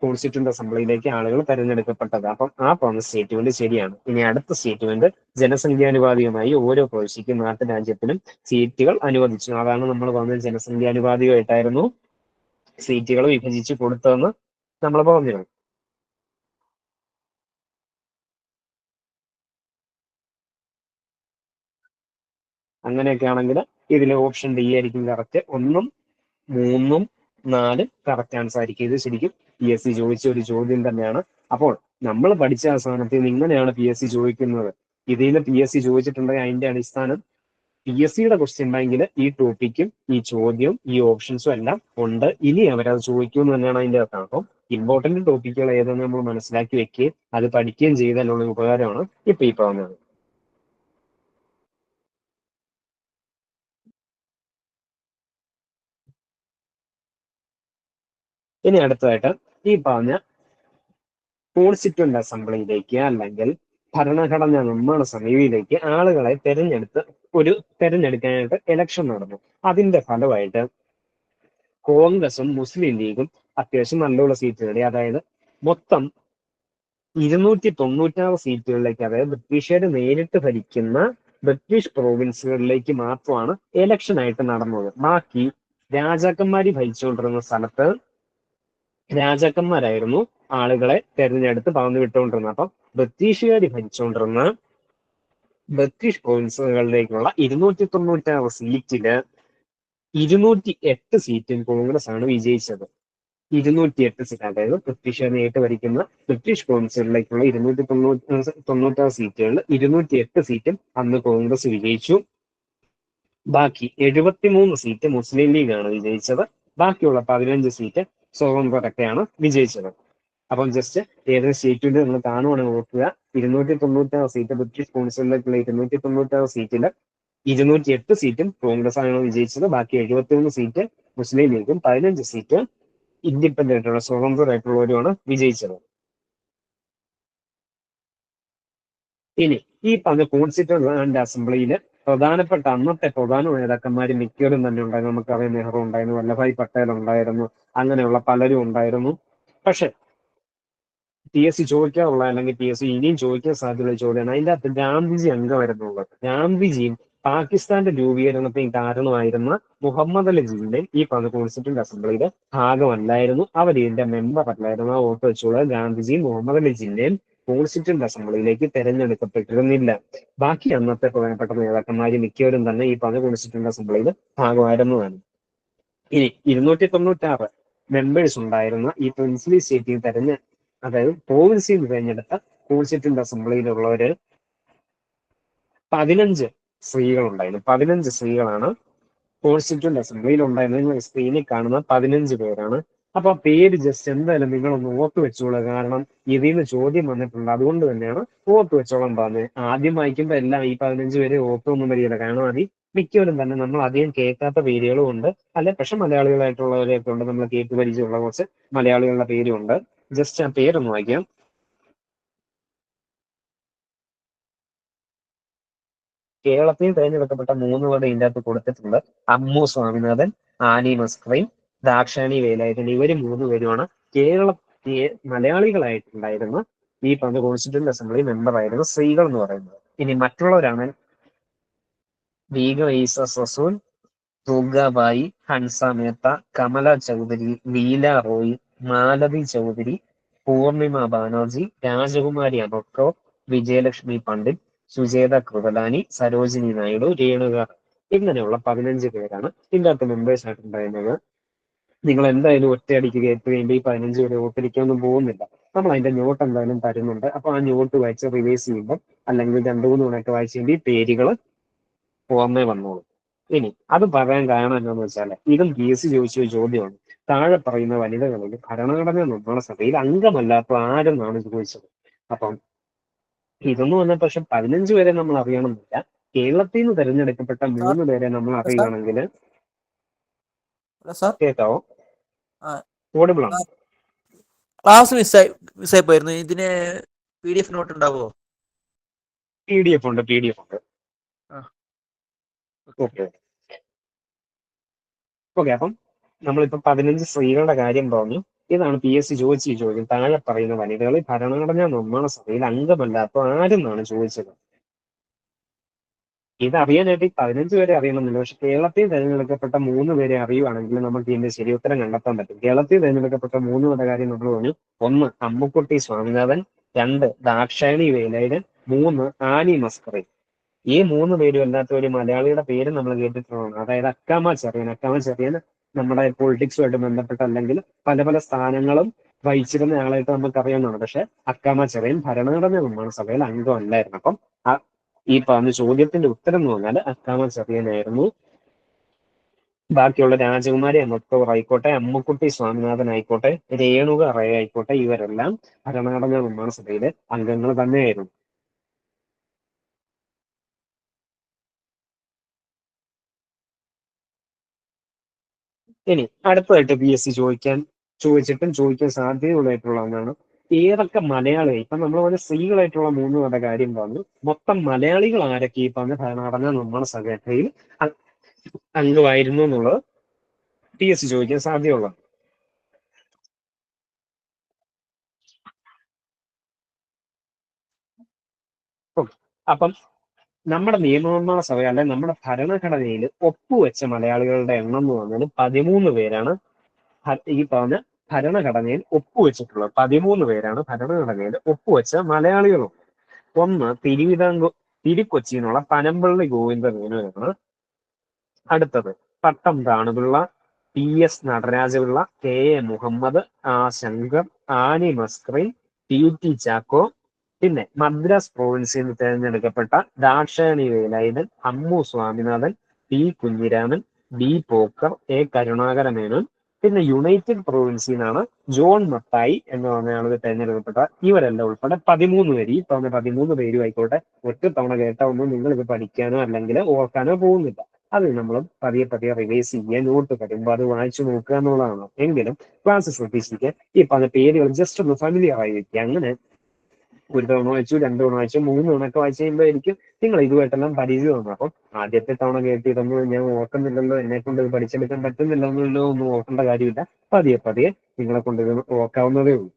കോൺസ്റ്റിറ്റ്യൂന്റ് അസംബ്ലിയിലേക്ക് ആളുകൾ തെരഞ്ഞെടുക്കപ്പെട്ടത്. അപ്പം ആ പറഞ്ഞ സ്റ്റേറ്റ്മെന്റ് ശരിയാണ്. ഇനി അടുത്ത സ്റ്റേറ്റ്മെന്റ്, ജനസംഖ്യാനുപാതികമായി ഓരോ പ്രവിശ്യക്കും നാട്ടുരാജ്യത്തിനും സീറ്റുകൾ അനുവദിച്ചു. അതാണ് നമ്മൾ പറഞ്ഞത്, ജനസംഖ്യാനുപാതികമായിട്ടായിരുന്നു സീറ്റുകൾ വിഭജിച്ച് കൊടുത്തതെന്ന് നമ്മൾ പറഞ്ഞിരുന്നു. അങ്ങനെയൊക്കെ ആണെങ്കിൽ ഇതിൽ ഓപ്ഷൻ ഡി ആയിരിക്കും കറക്റ്റ്. 1, 3, 4 കറക്റ്റ് ആൻസർ ആയിരിക്കും. ഇത് ശരിക്കും PSC ചോദിച്ച ഒരു ചോദ്യം തന്നെയാണ്. അപ്പോൾ നമ്മൾ പഠിച്ച അവസാനത്തിൽ നിന്ന് ഇങ്ങനെയാണ് PSC ചോദിക്കുന്നത്. ഇതിൽ PSC ചോദിച്ചിട്ടുണ്ടെങ്കിൽ അതിന്റെ അടിസ്ഥാനം PSCയുടെ ക്വസ്റ്റ്യൻ ബാങ്കിൽ ഈ ടോപ്പിക്കും ഈ ചോദ്യവും ഈ ഓപ്ഷൻസും എല്ലാം ഉണ്ട്. ഇനി അവരത് ചോദിക്കുമെന്ന് തന്നെയാണ് അതിന്റെ അർത്ഥം. അപ്പം ഇമ്പോർട്ടന്റ് ടോപ്പിക്കുകൾ ഏതെന്ന് നമ്മൾ മനസ്സിലാക്കി വെക്കുകയും അത് പഠിക്കുകയും ചെയ്താലുള്ള ഉപകാരമാണ് ഇപ്പൊ ഈ പറഞ്ഞത്. ഇനി അടുത്തതായിട്ട് ഈ പറഞ്ഞ കോൺസ്റ്റിറ്റ്യൂന്റ് അസംബ്ലിയിലേക്ക്, അല്ലെങ്കിൽ ഭരണഘടനാ നിർമ്മാണ സമിതിയിലേക്ക് ആളുകളെ തെരഞ്ഞെടുക്കാനായിട്ട് ഇലക്ഷൻ നടന്നു. അതിന്റെ ഫലമായിട്ട് കോൺഗ്രസും മുസ്ലിം ലീഗും അത്യാവശ്യം നല്ലുള്ള സീറ്റ് നേടി. അതായത് മൊത്തം 296 സീറ്റുകളിലേക്ക്, അതായത് ബ്രിട്ടീഷുകാർ നേരിട്ട് ഭരിക്കുന്ന ബ്രിട്ടീഷ് പ്രോവിൻസുകളിലേക്ക് മാത്രമാണ് ഇലക്ഷൻ ആയിട്ട് നടന്നത്. ബാക്കി രാജാക്കന്മാര് ഭരിച്ചുകൊണ്ടിരുന്ന സ്ഥലത്ത് രാജാക്കന്മാരായിരുന്നു ആളുകളെ തെരഞ്ഞെടുത്ത് പറഞ്ഞു വിട്ടുകൊണ്ടിരുന്നത്. അപ്പം ബ്രിട്ടീഷുകാർ ഭരിച്ചുകൊണ്ടിരുന്ന ബ്രിട്ടീഷ് പ്രോവിൻസുകളിലേക്കുള്ള 296 സീറ്റില് 208 സീറ്റും കോൺഗ്രസ് ആണ് വിജയിച്ചത്. 208 സീറ്റ്, അതായത് ബ്രിട്ടീഷുകാർ നേരിട്ട് ഭരിക്കുന്ന ബ്രിട്ടീഷ് പ്രോവിൻസുകളിലേക്കുള്ള 296 സീറ്റുകളിൽ 208 സീറ്റും അന്ന് കോൺഗ്രസ് വിജയിച്ചു. ബാക്കി 73 സീറ്റ് മുസ്ലിം ലീഗാണ് വിജയിച്ചത്. ബാക്കിയുള്ള 15 സീറ്റ് സ്വതന്ത്രരൊക്കെയാണ് വിജയിച്ചത്. അപ്പം ജസ്റ്റ് ഏതൊരു സ്റ്റേറ്റ്മെന്റ് നിങ്ങൾ കാണുവാണെങ്കിൽ നോക്കുക, 296 സീറ്റ് ബ്രിട്ടീഷ് കൗൺസിലിലേക്കുള്ള 296 സീറ്റില് 208 സീറ്റും കോൺഗ്രസ് ആണ് വിജയിച്ചത്. ബാക്കി 73 സീറ്റ് മുസ്ലിം ലീഗും 15 സീറ്റ് ഇൻഡിപെൻഡന്റ് ആയിട്ടുള്ള സ്വതന്ത്രരായിട്ടുള്ളവരുമാണ് വിജയിച്ചത്. ഇനി ഈ പറഞ്ഞ കോൺസ്റ്റിറ്റ്യൂന്റ് അസംബ്ലിയില് അന്നത്തെ പ്രധാന നേതാക്കന്മാർ മിക്കവരും തന്നെ ഉണ്ടായിരുന്നു. നമുക്കറിയാം, നെഹ്റു ഉണ്ടായിരുന്നു, വല്ലഭായ് പട്ടേൽ ഉണ്ടായിരുന്നു, അങ്ങനെയുള്ള പലരും ഉണ്ടായിരുന്നു. പക്ഷെ PSC ചോദിക്കാറുള്ള, അല്ലെങ്കിൽ PSC ഇനിയും ചോദിക്കാൻ സാധ്യതയുള്ള ചോദ്യമാണ്, അതിന്റെ അകത്ത് ഗാന്ധിജി അംഗമായിരുന്നുള്ളത്. ഗാന്ധിജിയും പാകിസ്ഥാന്റെ രൂപീകരണത്തിന് കാരണമായിരുന്ന മുഹമ്മദ് അലി ജിന്നയും ഈ പറഞ്ഞ കോൺസ്റ്റിറ്റ്യൂന്റ് അസംബ്ലിയുടെ ഭാഗമല്ലായിരുന്നു. അവർ ഇതിന്റെ മെമ്പർ അല്ലായിരുന്നു. ആ ഓർത്ത് വെച്ചുള്ള ഗാന്ധിജിയും മുഹമ്മദ് അലി ജിന്നയും കോൺസ്റ്റിറ്റ്യൂന്റ് അസംബ്ലിയിലേക്ക് തെരഞ്ഞെടുക്കപ്പെട്ടിരുന്നില്ല. ബാക്കി അന്നത്തെ പ്രധാനപ്പെട്ട നേതാക്കന്മാർ മിക്കവരും തന്നെ ഈ പറഞ്ഞ കോൺസ്റ്റിറ്റ്യൂന്റ് അസംബ്ലിയിൽ ഭാഗമായിരുന്നതാണ്. ഇനി 296 മെമ്പേഴ്സ് ഉണ്ടായിരുന്ന ഈ പ്രിൻസിലി സ്റ്റേറ്റിൽ അതായത് പ്രോവിൻസിൽ നിന്ന് തിരഞ്ഞെടുത്ത കോൺസ്റ്റിറ്റ്യൂന്റ് അസംബ്ലിയിലുള്ളവര് 15 സ്ത്രീകളുണ്ടായിരുന്നു. 15 സ്ത്രീകളാണ് കോൺസ്റ്റിറ്റ്യൂന്റ് അസംബ്ലിയിൽ ഉണ്ടായിരുന്നത്. നിങ്ങൾ സ്ക്രീനിൽ കാണുന്ന 15 പേരാണ്. അപ്പൊ ആ പേര് ജസ്റ്റ് എന്തായാലും നിങ്ങളൊന്ന് ഓർത്ത് വെച്ചോളുക. കാരണം ഇതിൽ നിന്ന് ചോദ്യം വന്നിട്ടുണ്ട്, അതുകൊണ്ട് തന്നെയാണ് ഓർത്ത് വെച്ചോളാൻ പറഞ്ഞത്. ആദ്യം വായിക്കുമ്പോൾ എല്ലാം ഈ 15 പേരെ ഓർത്തൊന്നും വരികയില്ല. കാരണം അതിൽ മിക്കവരും തന്നെ നമ്മൾ അധികം കേൾക്കാത്ത പേരുകളും ഉണ്ട്, അല്ലെ പക്ഷെ മലയാളികളായിട്ടുള്ളവരെയൊക്കെ ഉണ്ട്, നമ്മൾ കേട്ട് പരിചയമുള്ള കുറച്ച് മലയാളികളുടെ പേരുണ്ട്. ജസ്റ്റ് ആ പേരൊന്ന് വായിക്കാം. കേരളത്തിൽ തിരഞ്ഞെടുക്കപ്പെട്ട 3 പേരുടെ ഇതിൻ്റെ അകത്ത് കൊടുത്തിട്ടുണ്ട്. അമ്മു സ്വാമിനാഥൻ, ആനി മസ്ക്രീൻ, ദാക്ഷാണി വേലായുധൻ. ഇവര് 3 പേരുമാണ് മലയാളികളായിട്ടുണ്ടായിരുന്ന ഈ പറഞ്ഞ കോൺസ്റ്റിറ്റ്യൂന്റ് അസംബ്ലി മെമ്പർ ആയിരുന്ന സ്ത്രീകൾ എന്ന് പറയുന്നത്. ഇനി മറ്റുള്ളവരാണ് വീഗ ഈസ സസൂൻ, ദുർഗാബായി, ഹൻസ മേത്ത, കമല ചൗധരി, ലീല റോയ്, മാലതി ചൗധരി, പൂർണിമ ബാനർജി, രാജകുമാരി അബക്കോ, വിജയലക്ഷ്മി പണ്ഡിറ്റ്, സുജേത കൃപലാനി, സരോജിനി നായിഡു, രേണുക. ഇങ്ങനെയുള്ള 15 പേരാണ് ഇതിൻ്റെ അകത്ത് മെമ്പേഴ്സ് ആയിട്ടുണ്ടായിരുന്നത്. നിങ്ങൾ എന്തായാലും ഒറ്റയടിക്ക് കേട്ട് കഴിയുമ്പോൾ ഈ 15 പേരെ ഓർത്തിരിക്കാനൊന്നും പോകുന്നില്ല. നമ്മൾ അതിന്റെ നോട്ട് എന്തായാലും തരുന്നുണ്ട്. അപ്പൊ ആ നോട്ട് വായിച്ച് റിവൈസ് ചെയ്യുമ്പോൾ അല്ലെങ്കിൽ 2-3 തവണയൊക്കെ വായിച്ച് കഴിയുമ്പോൾ ഈ പേരുകൾ ഓർമ്മ വന്നോളൂ. ഇനി അത് പറയാൻ കാരണം എന്താണെന്ന് വെച്ചാൽ ഇതും PSC ചോദിച്ച ഒരു ചോദ്യമാണ്. താഴെ പറയുന്ന വനിതകളിൽ ഭരണഘടനാ നിർമ്മാണ സഭയിൽ അംഗമല്ലാത്ത ആരെന്നാണ് ചോദിച്ചത്. അപ്പം ഇതൊന്നും വന്ന പക്ഷെ 15 പേരെ നമ്മൾ അറിയണമെന്നില്ല. കേരളത്തിൽ നിന്ന് തെരഞ്ഞെടുക്കപ്പെട്ട 3 പേരെ നമ്മൾ അറിയുകയാണെങ്കിൽ കേൾക്കാവോ? ഓഡിബിൾ ആണ്. ക്ലാസ് മിസ്സായി പോയിരുന്നു. ഇതിന് PDF നോട്ട് ഉണ്ടാവോ? PDF ഉണ്ട്. ഓക്കെ. അപ്പം നമ്മളിപ്പോ 15 സ്ത്രീകളുടെ കാര്യം പറഞ്ഞു. ഇതാണ് PSC ചോദിച്ച ചോദ്യം. താഴെ പറയുന്ന വനിതകളിൽ ഭരണഘടനാ നിർമ്മാണ സഭയിൽ അംഗമല്ലാത്ത ആരെന്നാണ് ചോദിച്ചത്. ഇത് അറിയാനായിട്ട് 15 പേരെ അറിയണമെന്നില്ല. പക്ഷെ കേരളത്തിൽ തിരഞ്ഞെടുക്കപ്പെട്ട 3 പേരെ അറിയുവാണെങ്കിൽ നമുക്ക് ഇതിന്റെ ശരി ഉത്തരം കണ്ടെത്താൻ പറ്റും. കേരളത്തിൽ തിരഞ്ഞെടുക്കപ്പെട്ട 3 പേരുടെ കാര്യം നമ്മൾ പറഞ്ഞു. 1 അമ്മുക്കുട്ടി സ്വാമിനാഥൻ, 2 ദാക്ഷായണി വേലായുധൻ, 3 ആനി മസ്കറി. ഈ 3 പേരും അല്ലാത്ത ഒരു മലയാളിയുടെ പേര് നമ്മൾ കേട്ടിട്ടുള്ളതാണ്. അതായത് അക്കാമ ചെറിയൻ നമ്മുടെ പൊളിറ്റിക്സുമായിട്ട് ബന്ധപ്പെട്ട അല്ലെങ്കിൽ പല പല സ്ഥാനങ്ങളും വഹിച്ചിരുന്ന ആളായിട്ട് നമുക്ക് അറിയാവുന്നതാണ്. പക്ഷെ അക്കാമ ചെറിയൻ ഭരണഘടനാ നിർമ്മാണ സഭയിൽ അംഗമല്ലായിരുന്നു. അപ്പം ഈ പറഞ്ഞ ചോദ്യത്തിന്റെ ഉത്തരം എന്ന് പറഞ്ഞാൽ അക്കാമ ചെറിയനായിരുന്നു. ബാക്കിയുള്ള രാജകുമാരി അമൃതകൗർ ആയിക്കോട്ടെ, അമ്മുക്കുട്ടി സ്വാമിനാഥൻ ആയിക്കോട്ടെ, രേണുക റേ ആയിക്കോട്ടെ, ഇവരെല്ലാം ഭരണഘടനാ നിർമ്മാണ സഭയിലെ അംഗങ്ങൾ തന്നെയായിരുന്നു. ഇനി അടുത്തതായിട്ട് PSC ചോദിക്കാൻ സാധ്യതയുള്ളതായിട്ടുള്ള ഒന്നാണ് ഏതൊക്കെ മലയാളികൾ. ഇപ്പൊ നമ്മൾ പറഞ്ഞ സ്ത്രീകളായിട്ടുള്ള 3 പേരുടെ കാര്യം പറഞ്ഞു. മൊത്തം മലയാളികൾ ആരൊക്കെ ഈ പറഞ്ഞ ഭരണഘടനാ നിർമ്മാണ സഭയിൽ അംഗമായിരുന്നു എന്നുള്ളത് PSC ചോദിക്കാൻ സാധ്യതയുള്ളത്. അപ്പം നമ്മുടെ നിയമനിർമ്മാണ സഭ അല്ലെ നമ്മുടെ ഭരണഘടനയിൽ ഒപ്പുവെച്ച മലയാളികളുടെ എണ്ണം എന്ന് പറഞ്ഞാൽ 13 പേരാണ്. ഈ പറഞ്ഞ ഭരണഘടനയിൽ ഒപ്പുവെച്ചിട്ടുള്ളത് 13 പേരാണ് ഭരണഘടനയിൽ ഒപ്പുവെച്ച മലയാളികളും. 1 തിരുക്കൊച്ചി എന്നുള്ള പനമ്പള്ളി ഗോവിന്ദമേനോനാണ്. അടുത്തത് പട്ടം Thanupillai, PS Nataraja Pillai, KA Muhammad, Shankar, Annie Mascarene, PT Chacko. പിന്നെ മദ്രാസ് പ്രോവിൻസിൽ നിന്ന് തിരഞ്ഞെടുക്കപ്പെട്ട Dakshayani Velayudhan, Ammu Swaminathan, P Kunhiraman, B Pokker, A Karunakara Menon. പിന്നെ യുണൈറ്റഡ് പ്രോവിൻസിൽ നിന്നാണ് ജോൺ മത്തായി എന്ന് പറഞ്ഞ ആൾക്ക് തിരഞ്ഞെടുക്കപ്പെട്ട. ഇവരെല്ലാം ഉൾപ്പെടെ 13 പേര്. ഈ പറഞ്ഞ 13 പേരും ആയിക്കോട്ടെ ഒറ്റ തവണ കേട്ട ഒന്നും നിങ്ങൾ ഇത് പഠിക്കാനോ അല്ലെങ്കിൽ ഓർക്കാനോ പോകുന്നില്ല. അത് നമ്മൾ പതിയെ റിവൈസ് ചെയ്യുക, നോട്ട് തരുമ്പോൾ അത് വായിച്ചു നോക്കുക എന്നുള്ളതാണ്. എങ്കിലും ക്ലാസ് ശ്രദ്ധിച്ചിരിക്കുക. ഈ പറഞ്ഞ പേരുകൾ ജസ്റ്റ് ഒന്ന് ഫെമിലിയർ ആയി വെക്കുക. അങ്ങനെ 1 തവണ വായിച്ചു, 2 തവണ വായിച്ചു, 3 തവണയൊക്കെ വായിച്ചു കഴിയുമ്പോഴായിരിക്കും നിങ്ങൾ ഇതുമായിട്ടെല്ലാം പരിചയം വന്നു. അപ്പം ആദ്യത്തെ തവണ കേട്ട് ഇതൊന്നും ഞാൻ ഓർക്കുന്നില്ലല്ലോ, എന്നെ കൊണ്ട് ഇത് പഠിച്ചെടുക്കാൻ പറ്റുന്നില്ലല്ലോ ഒന്നും ഓർക്കേണ്ട കാര്യമില്ല. പതിയെ നിങ്ങളെ കൊണ്ട് ഇത് ഓർക്കാവുന്നതേ ഉള്ളൂ.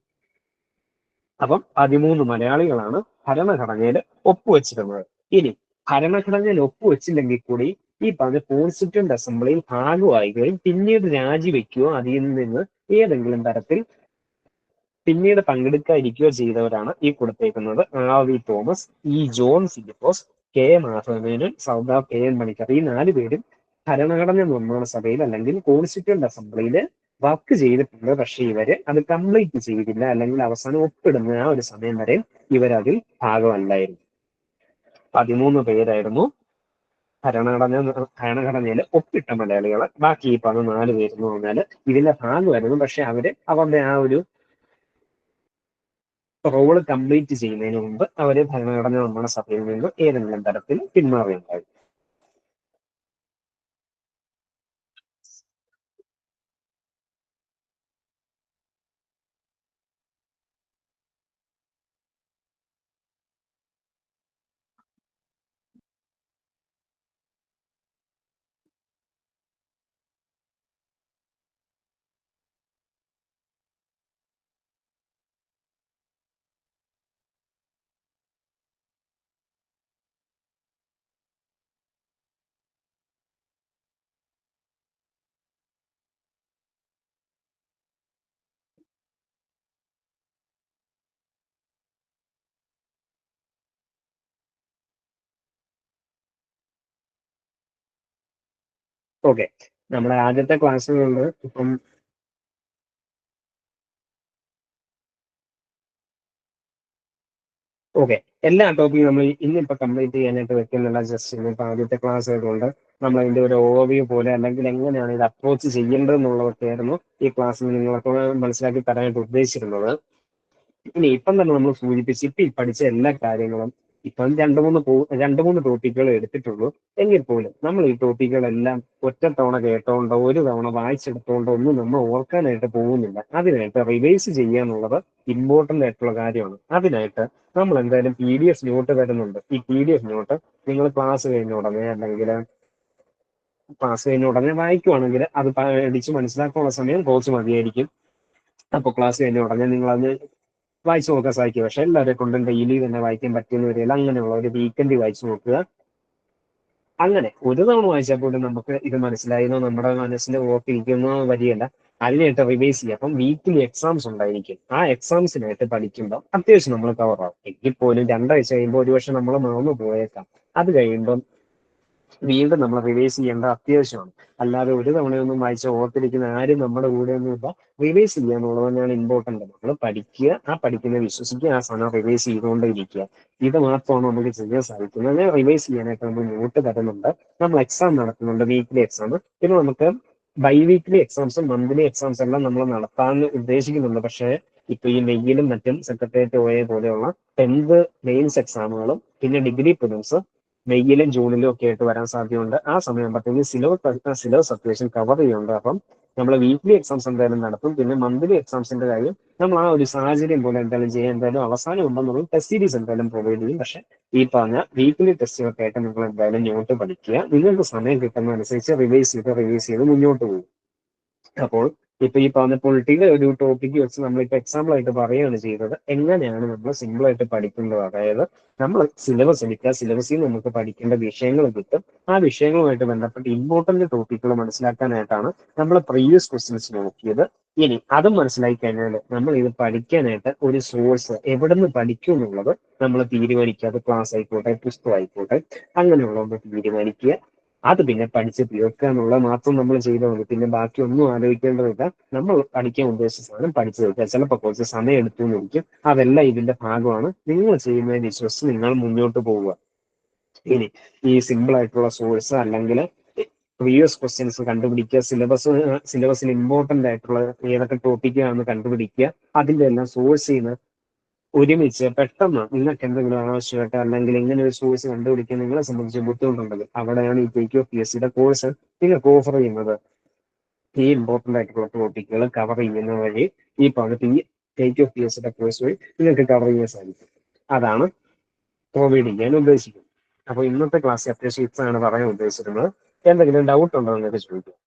അപ്പം 13 മലയാളികളാണ് ഭരണഘടനയിൽ ഒപ്പുവെച്ചിരുന്നത്. ഇനി ഭരണഘടനയിൽ ഒപ്പുവെച്ചില്ലെങ്കിൽ കൂടി ഈ പറഞ്ഞ കോൺസ്റ്റിറ്റ്യൂന്റ് അസംബ്ലിയിൽ ഭാഗമാകുകയും പിന്നീട് രാജിവെക്കുകയോ അതിൽ നിന്ന് ഏതെങ്കിലും തരത്തിൽ പിന്നീട് പങ്കെടുക്കാതിരിക്കുകയോ ചെയ്തവരാണ് ഈ കൊടുത്തേക്കുന്നത്. RV Thomas, John Philipose, KA Madhava Menon, Sardar KN Panicker. ഈ 4 പേരും ഭരണഘടനാ നിർമ്മാണ സഭയിൽ അല്ലെങ്കിൽ കോൺസ്റ്റിറ്റ്യൂന്റ് അസംബ്ലിയിൽ വർക്ക് ചെയ്തിട്ടുണ്ട്, പക്ഷെ ഇവര് അത് കംപ്ലീറ്റ് ചെയ്തില്ല, അല്ലെങ്കിൽ അവസാനം ഒപ്പിടുന്ന ആ ഒരു സമയം വരെ ഇവരതിൽ ഭാഗമല്ലായിരുന്നു. 13 പേരായിരുന്നു ഭരണഘടനയിൽ ഒപ്പിട്ട മലയാളികൾ. ബാക്കി ഈ 14 പേരെന്ന് പറഞ്ഞാൽ ഇതിന്റെ ഭാഗമായിരുന്നു, പക്ഷെ അവര് അവരുടെ ആ ഒരു റോള് കംപ്ലീറ്റ് ചെയ്യുന്നതിന് മുമ്പ് അവര് ഭരണഘടന നമ്മുടെ സഭയിൽ നിന്ന് ഏതെങ്കിലും തരത്തിൽ പിന്മാറുകയുണ്ടായി. ഓക്കെ, നമ്മുടെ ആദ്യത്തെ ക്ലാസ്സുകളിൽ ഇപ്പം ഓക്കെ, എല്ലാ ടോപ്പിക്കും നമ്മൾ ഇന്നിപ്പോ കംപ്ലീറ്റ് ചെയ്യാനായിട്ട് വെക്കുന്നില്ല. ജസ്റ്റ് ഇന്നിപ്പോ ആദ്യത്തെ ക്ലാസ് ആയതുകൊണ്ട് നമ്മൾ അതിന്റെ ഒരു ഓവർവ്യൂ പോലെ, അല്ലെങ്കിൽ എങ്ങനെയാണ് ഇത് അപ്രോച്ച് ചെയ്യേണ്ടത് എന്നുള്ളതൊക്കെയായിരുന്നു ഈ ക്ലാസ്സിൽ നിങ്ങൾക്ക് മനസ്സിലാക്കി തരാനായിട്ട് ഉദ്ദേശിച്ചിരുന്നത്. ഇനി ഇപ്പം തന്നെ നമ്മൾ സൂചിപ്പിച്ച് ഇപ്പൊ ഈ പഠിച്ച എല്ലാ കാര്യങ്ങളും ഇപ്പം രണ്ട് മൂന്ന് ടോപ്പിക്കുകൾ എടുത്തിട്ടുള്ളൂ. എങ്കിൽ പോലും നമ്മൾ ഈ ടോപ്പിക്കുകളെല്ലാം ഒറ്റ തവണ കേട്ടോണ്ടോ ഒരു തവണ വായിച്ചെടുത്തോണ്ടോ ഒന്നും നമ്മൾ ഓർക്കാനായിട്ട് പോകുന്നില്ല. അതിനായിട്ട് റിവൈസ് ചെയ്യുക എന്നുള്ളത് ഇമ്പോർട്ടന്റ് ആയിട്ടുള്ള കാര്യമാണ്. അതിനായിട്ട് നമ്മൾ എന്തായാലും PDF നോട്ട് തരുന്നുണ്ട്. ഈ PDF നോട്ട് നിങ്ങൾ ക്ലാസ് കഴിഞ്ഞ ഉടനെ, അല്ലെങ്കിൽ ക്ലാസ് കഴിഞ്ഞ ഉടനെ വായിക്കുവാണെങ്കിൽ അത് പഠിച്ച് മനസ്സിലാക്കാനുള്ള സമയം കുറച്ച് മതിയായിരിക്കും. അപ്പോൾ ക്ലാസ് കഴിഞ്ഞ ഉടനെ നിങ്ങൾ അത് വായിച്ചു നോക്കാൻ സാധിക്കും. പക്ഷെ എല്ലാവരെ കൊണ്ടും ഡെയിലി തന്നെ വായിക്കാൻ പറ്റുന്ന വരില്ല. അങ്ങനെയുള്ള ഒരു വീക്കെൻഡ് വായിച്ചു നോക്കുക. അങ്ങനെ ഒരു തവണ വായിച്ചാൽ പോലും നമുക്ക് ഇത് മനസ്സിലായെന്നോ നമ്മുടെ മനസ്സിൽ ഓർത്തിരിക്കുന്നോ വരികയല്ല. അതിനായിട്ട് റിവൈസ് ചെയ്യുക. അപ്പം വീക്കിലി എക്സാംസ് ഉണ്ടായിരിക്കും. ആ എക്സാംസിനായിട്ട് പഠിക്കുമ്പോൾ അത്യാവശ്യം നമ്മൾ കവറാവും. എങ്കിൽ പോലും 2 ആഴ്ച കഴിയുമ്പോൾ ഒരുപക്ഷെ നമ്മൾ മറന്നു പോയേക്കാം. അത് കഴിയുമ്പം വീണ്ടും നമ്മൾ റിവൈസ് ചെയ്യേണ്ട അത്യാവശ്യമാണ്. അല്ലാതെ ഒരു തവണയൊന്നും വായിച്ച് ഓർത്തിരിക്കുന്ന ആരും നമ്മുടെ കൂടെ ഒന്നും ഇല്ല. റിവൈസ് ചെയ്യുക എന്നുള്ളത് തന്നെയാണ് ഇമ്പോർട്ടന്റ്. നമ്മൾ പഠിക്കുക, ആ പഠിക്കുന്നത് വിശ്വസിക്കുക, ആ സാധനം റിവൈസ് ചെയ്തുകൊണ്ടേയിരിക്കുക. ഇത് മാത്രമാണ് നമുക്ക് ചെയ്യാൻ സാധിക്കുന്നത്. റിവൈസ് ചെയ്യാനായിട്ട് നമ്മൾ നോട്ട് തരുന്നുണ്ട്. നമ്മൾ എക്സാം നടത്തുന്നുണ്ട്, വീക്കിലി എക്സാം. പിന്നെ നമുക്ക് ബൈ വീക്ക്ലി എക്സാംസും മന്ത്ലി എക്സാംസ് എല്ലാം നമ്മൾ നടത്താൻ ഉദ്ദേശിക്കുന്നുണ്ട്. പക്ഷേ ഇപ്പൊ ഈ മെയിലും മറ്റും സെക്രട്ടേറിയറ്റ് OA പോലെയുള്ള 10th മെയിൻസ് എക്സാമുകളും പിന്നെ ഡിഗ്രി പ്രിലിംസ് മെയ്യിലും ജൂണിലും ഒക്കെ ആയിട്ട് വരാൻ സാധ്യതയുണ്ട്. ആ സമയമാകുമ്പോഴത്തേക്ക് സിലബസ് അത്യാവശ്യം കവർ ചെയ്യുന്നുണ്ട്. അപ്പം നമ്മൾ വീക്ക്ലി എക്സാംസ് എന്തായാലും നടത്തും. പിന്നെ മന്ത്ലി എക്സാംസിന്റെ കാര്യം നമ്മൾ ആ ഒരു സാഹചര്യം പോലെ എന്തായാലും ചെയ്യാൻ എന്തായാലും അവസാനം ഉണ്ടെന്നുള്ള ടെസ്റ്റ് സീരീസ് എന്തായാലും പ്രൊവൈഡ് ചെയ്യും. പക്ഷെ ഈ പറഞ്ഞ വീക്ക്ലി ടെസ്റ്റുകൾക്ക് ആയിട്ട് നിങ്ങൾ എന്തായാലും നോട്ട് പഠിക്കുക. നിങ്ങൾക്ക് സമയം കിട്ടുന്ന അനുസരിച്ച് റിവൈസ് ചെയ്ത് മുന്നോട്ട് പോകും. അപ്പോൾ ഇപ്പൊ ഈ പറഞ്ഞ പൊളിറ്റിക്കൽ ഒരു ടോപ്പിക്ക് വെച്ച് നമ്മളിപ്പോ എക്സാമ്പിൾ ആയിട്ട് പറയുകയാണ് ചെയ്തത്. എങ്ങനെയാണ് നമ്മൾ സിമ്പിൾ ആയിട്ട് പഠിക്കുന്നത്? അതായത് നമ്മൾ സിലബസ് എടുക്കുക, സിലബസിൽ നിന്ന് നമുക്ക് പഠിക്കേണ്ട വിഷയങ്ങൾ കിട്ടും. ആ വിഷയങ്ങളുമായിട്ട് ബന്ധപ്പെട്ട് ഇമ്പോർട്ടന്റ് ടോപ്പിക്കുകൾ മനസ്സിലാക്കാനായിട്ടാണ് നമ്മൾ പ്രീവിയസ് ക്വസ്റ്റ്യൻസ് നോക്കിയത്. ഇനി അതും മനസ്സിലാക്കി കഴിഞ്ഞാൽ നമ്മൾ ഇത് പഠിക്കാനായിട്ട് ഒരു സോഴ്സ് എവിടെ നിന്ന് പഠിക്കും എന്നുള്ളത് നമ്മൾ തീരുമാനിക്കുക. അത് ക്ലാസ് ആയിക്കോട്ടെ, പുസ്തകം ആയിക്കോട്ടെ, അങ്ങനെയുള്ളതൊന്ന് തീരുമാനിക്കുക. അത് പിന്നെ പഠിച്ച് തീർക്കുക എന്നുള്ളത് മാത്രം നമ്മൾ ചെയ്താൽ മതി. പിന്നെ ബാക്കി ഒന്നും ആലോചിക്കേണ്ടതില്ല. നമ്മൾ പഠിക്കാൻ ഉദ്ദേശിച്ച സാധനം പഠിച്ചു തീർക്കുക. ചിലപ്പോൾ കുറച്ച് സമയം എടുത്തു എന്നിരിക്കും. അതെല്ലാം ഇതിന്റെ ഭാഗമാണ്. നിങ്ങൾ ചെയ്യുന്നതിന് വിശ്വസിച്ച് നിങ്ങൾ മുന്നോട്ട് പോവുക. ഇനി ഈ സിമ്പിൾ ആയിട്ടുള്ള സോഴ്സ് അല്ലെങ്കിൽ പ്രീവിയസ് ക്വസ്റ്റ്യൻസ് കണ്ടുപിടിക്കുക, സിലബസിൽ ഇമ്പോർട്ടന്റ് ആയിട്ടുള്ള ഏതൊക്കെ ടോപ്പിക്കാണെന്ന് കണ്ടുപിടിക്കുക, അതിന്റെ എല്ലാം സോഴ്സ് ചെയ്യുന്ന ഒരുമിച്ച് പെട്ടെന്ന് നിങ്ങൾക്ക് എന്തെങ്കിലും ആവശ്യമായിട്ട് അല്ലെങ്കിൽ ഇങ്ങനെ ഒരു സോഴ്സ് കണ്ടുപിടിക്കാൻ നിങ്ങളെ സംബന്ധിച്ച് ബുദ്ധിമുട്ടുണ്ടെങ്കിൽ അവിടെയാണ് ഈ TQPSC കോഴ്സ് നിങ്ങൾക്ക് ഓഫർ ചെയ്യുന്നത്. ഈ ഇമ്പോർട്ടന്റ് ആയിട്ടുള്ള ടോപ്പിക്കുകൾ കവർ ചെയ്യുന്ന വഴി ഈ പറഞ്ഞ ഈ TQPSC കോഴ്സ് വഴി നിങ്ങൾക്ക് കവർ ചെയ്യാൻ സാധിക്കും. അതാണ് പ്രൊവൈഡ് ചെയ്യാൻ ഉദ്ദേശിക്കുന്നത്. അപ്പോൾ ഇന്നത്തെ ക്ലാസ് അത്യാവശ്യം ഇത്രയാണ് പറയാൻ ഉദ്ദേശിച്ചിരുന്നത്. എന്തെങ്കിലും ഡൗട്ട് ഉണ്ടോ നിങ്ങൾക്ക് ചോദിക്കാം.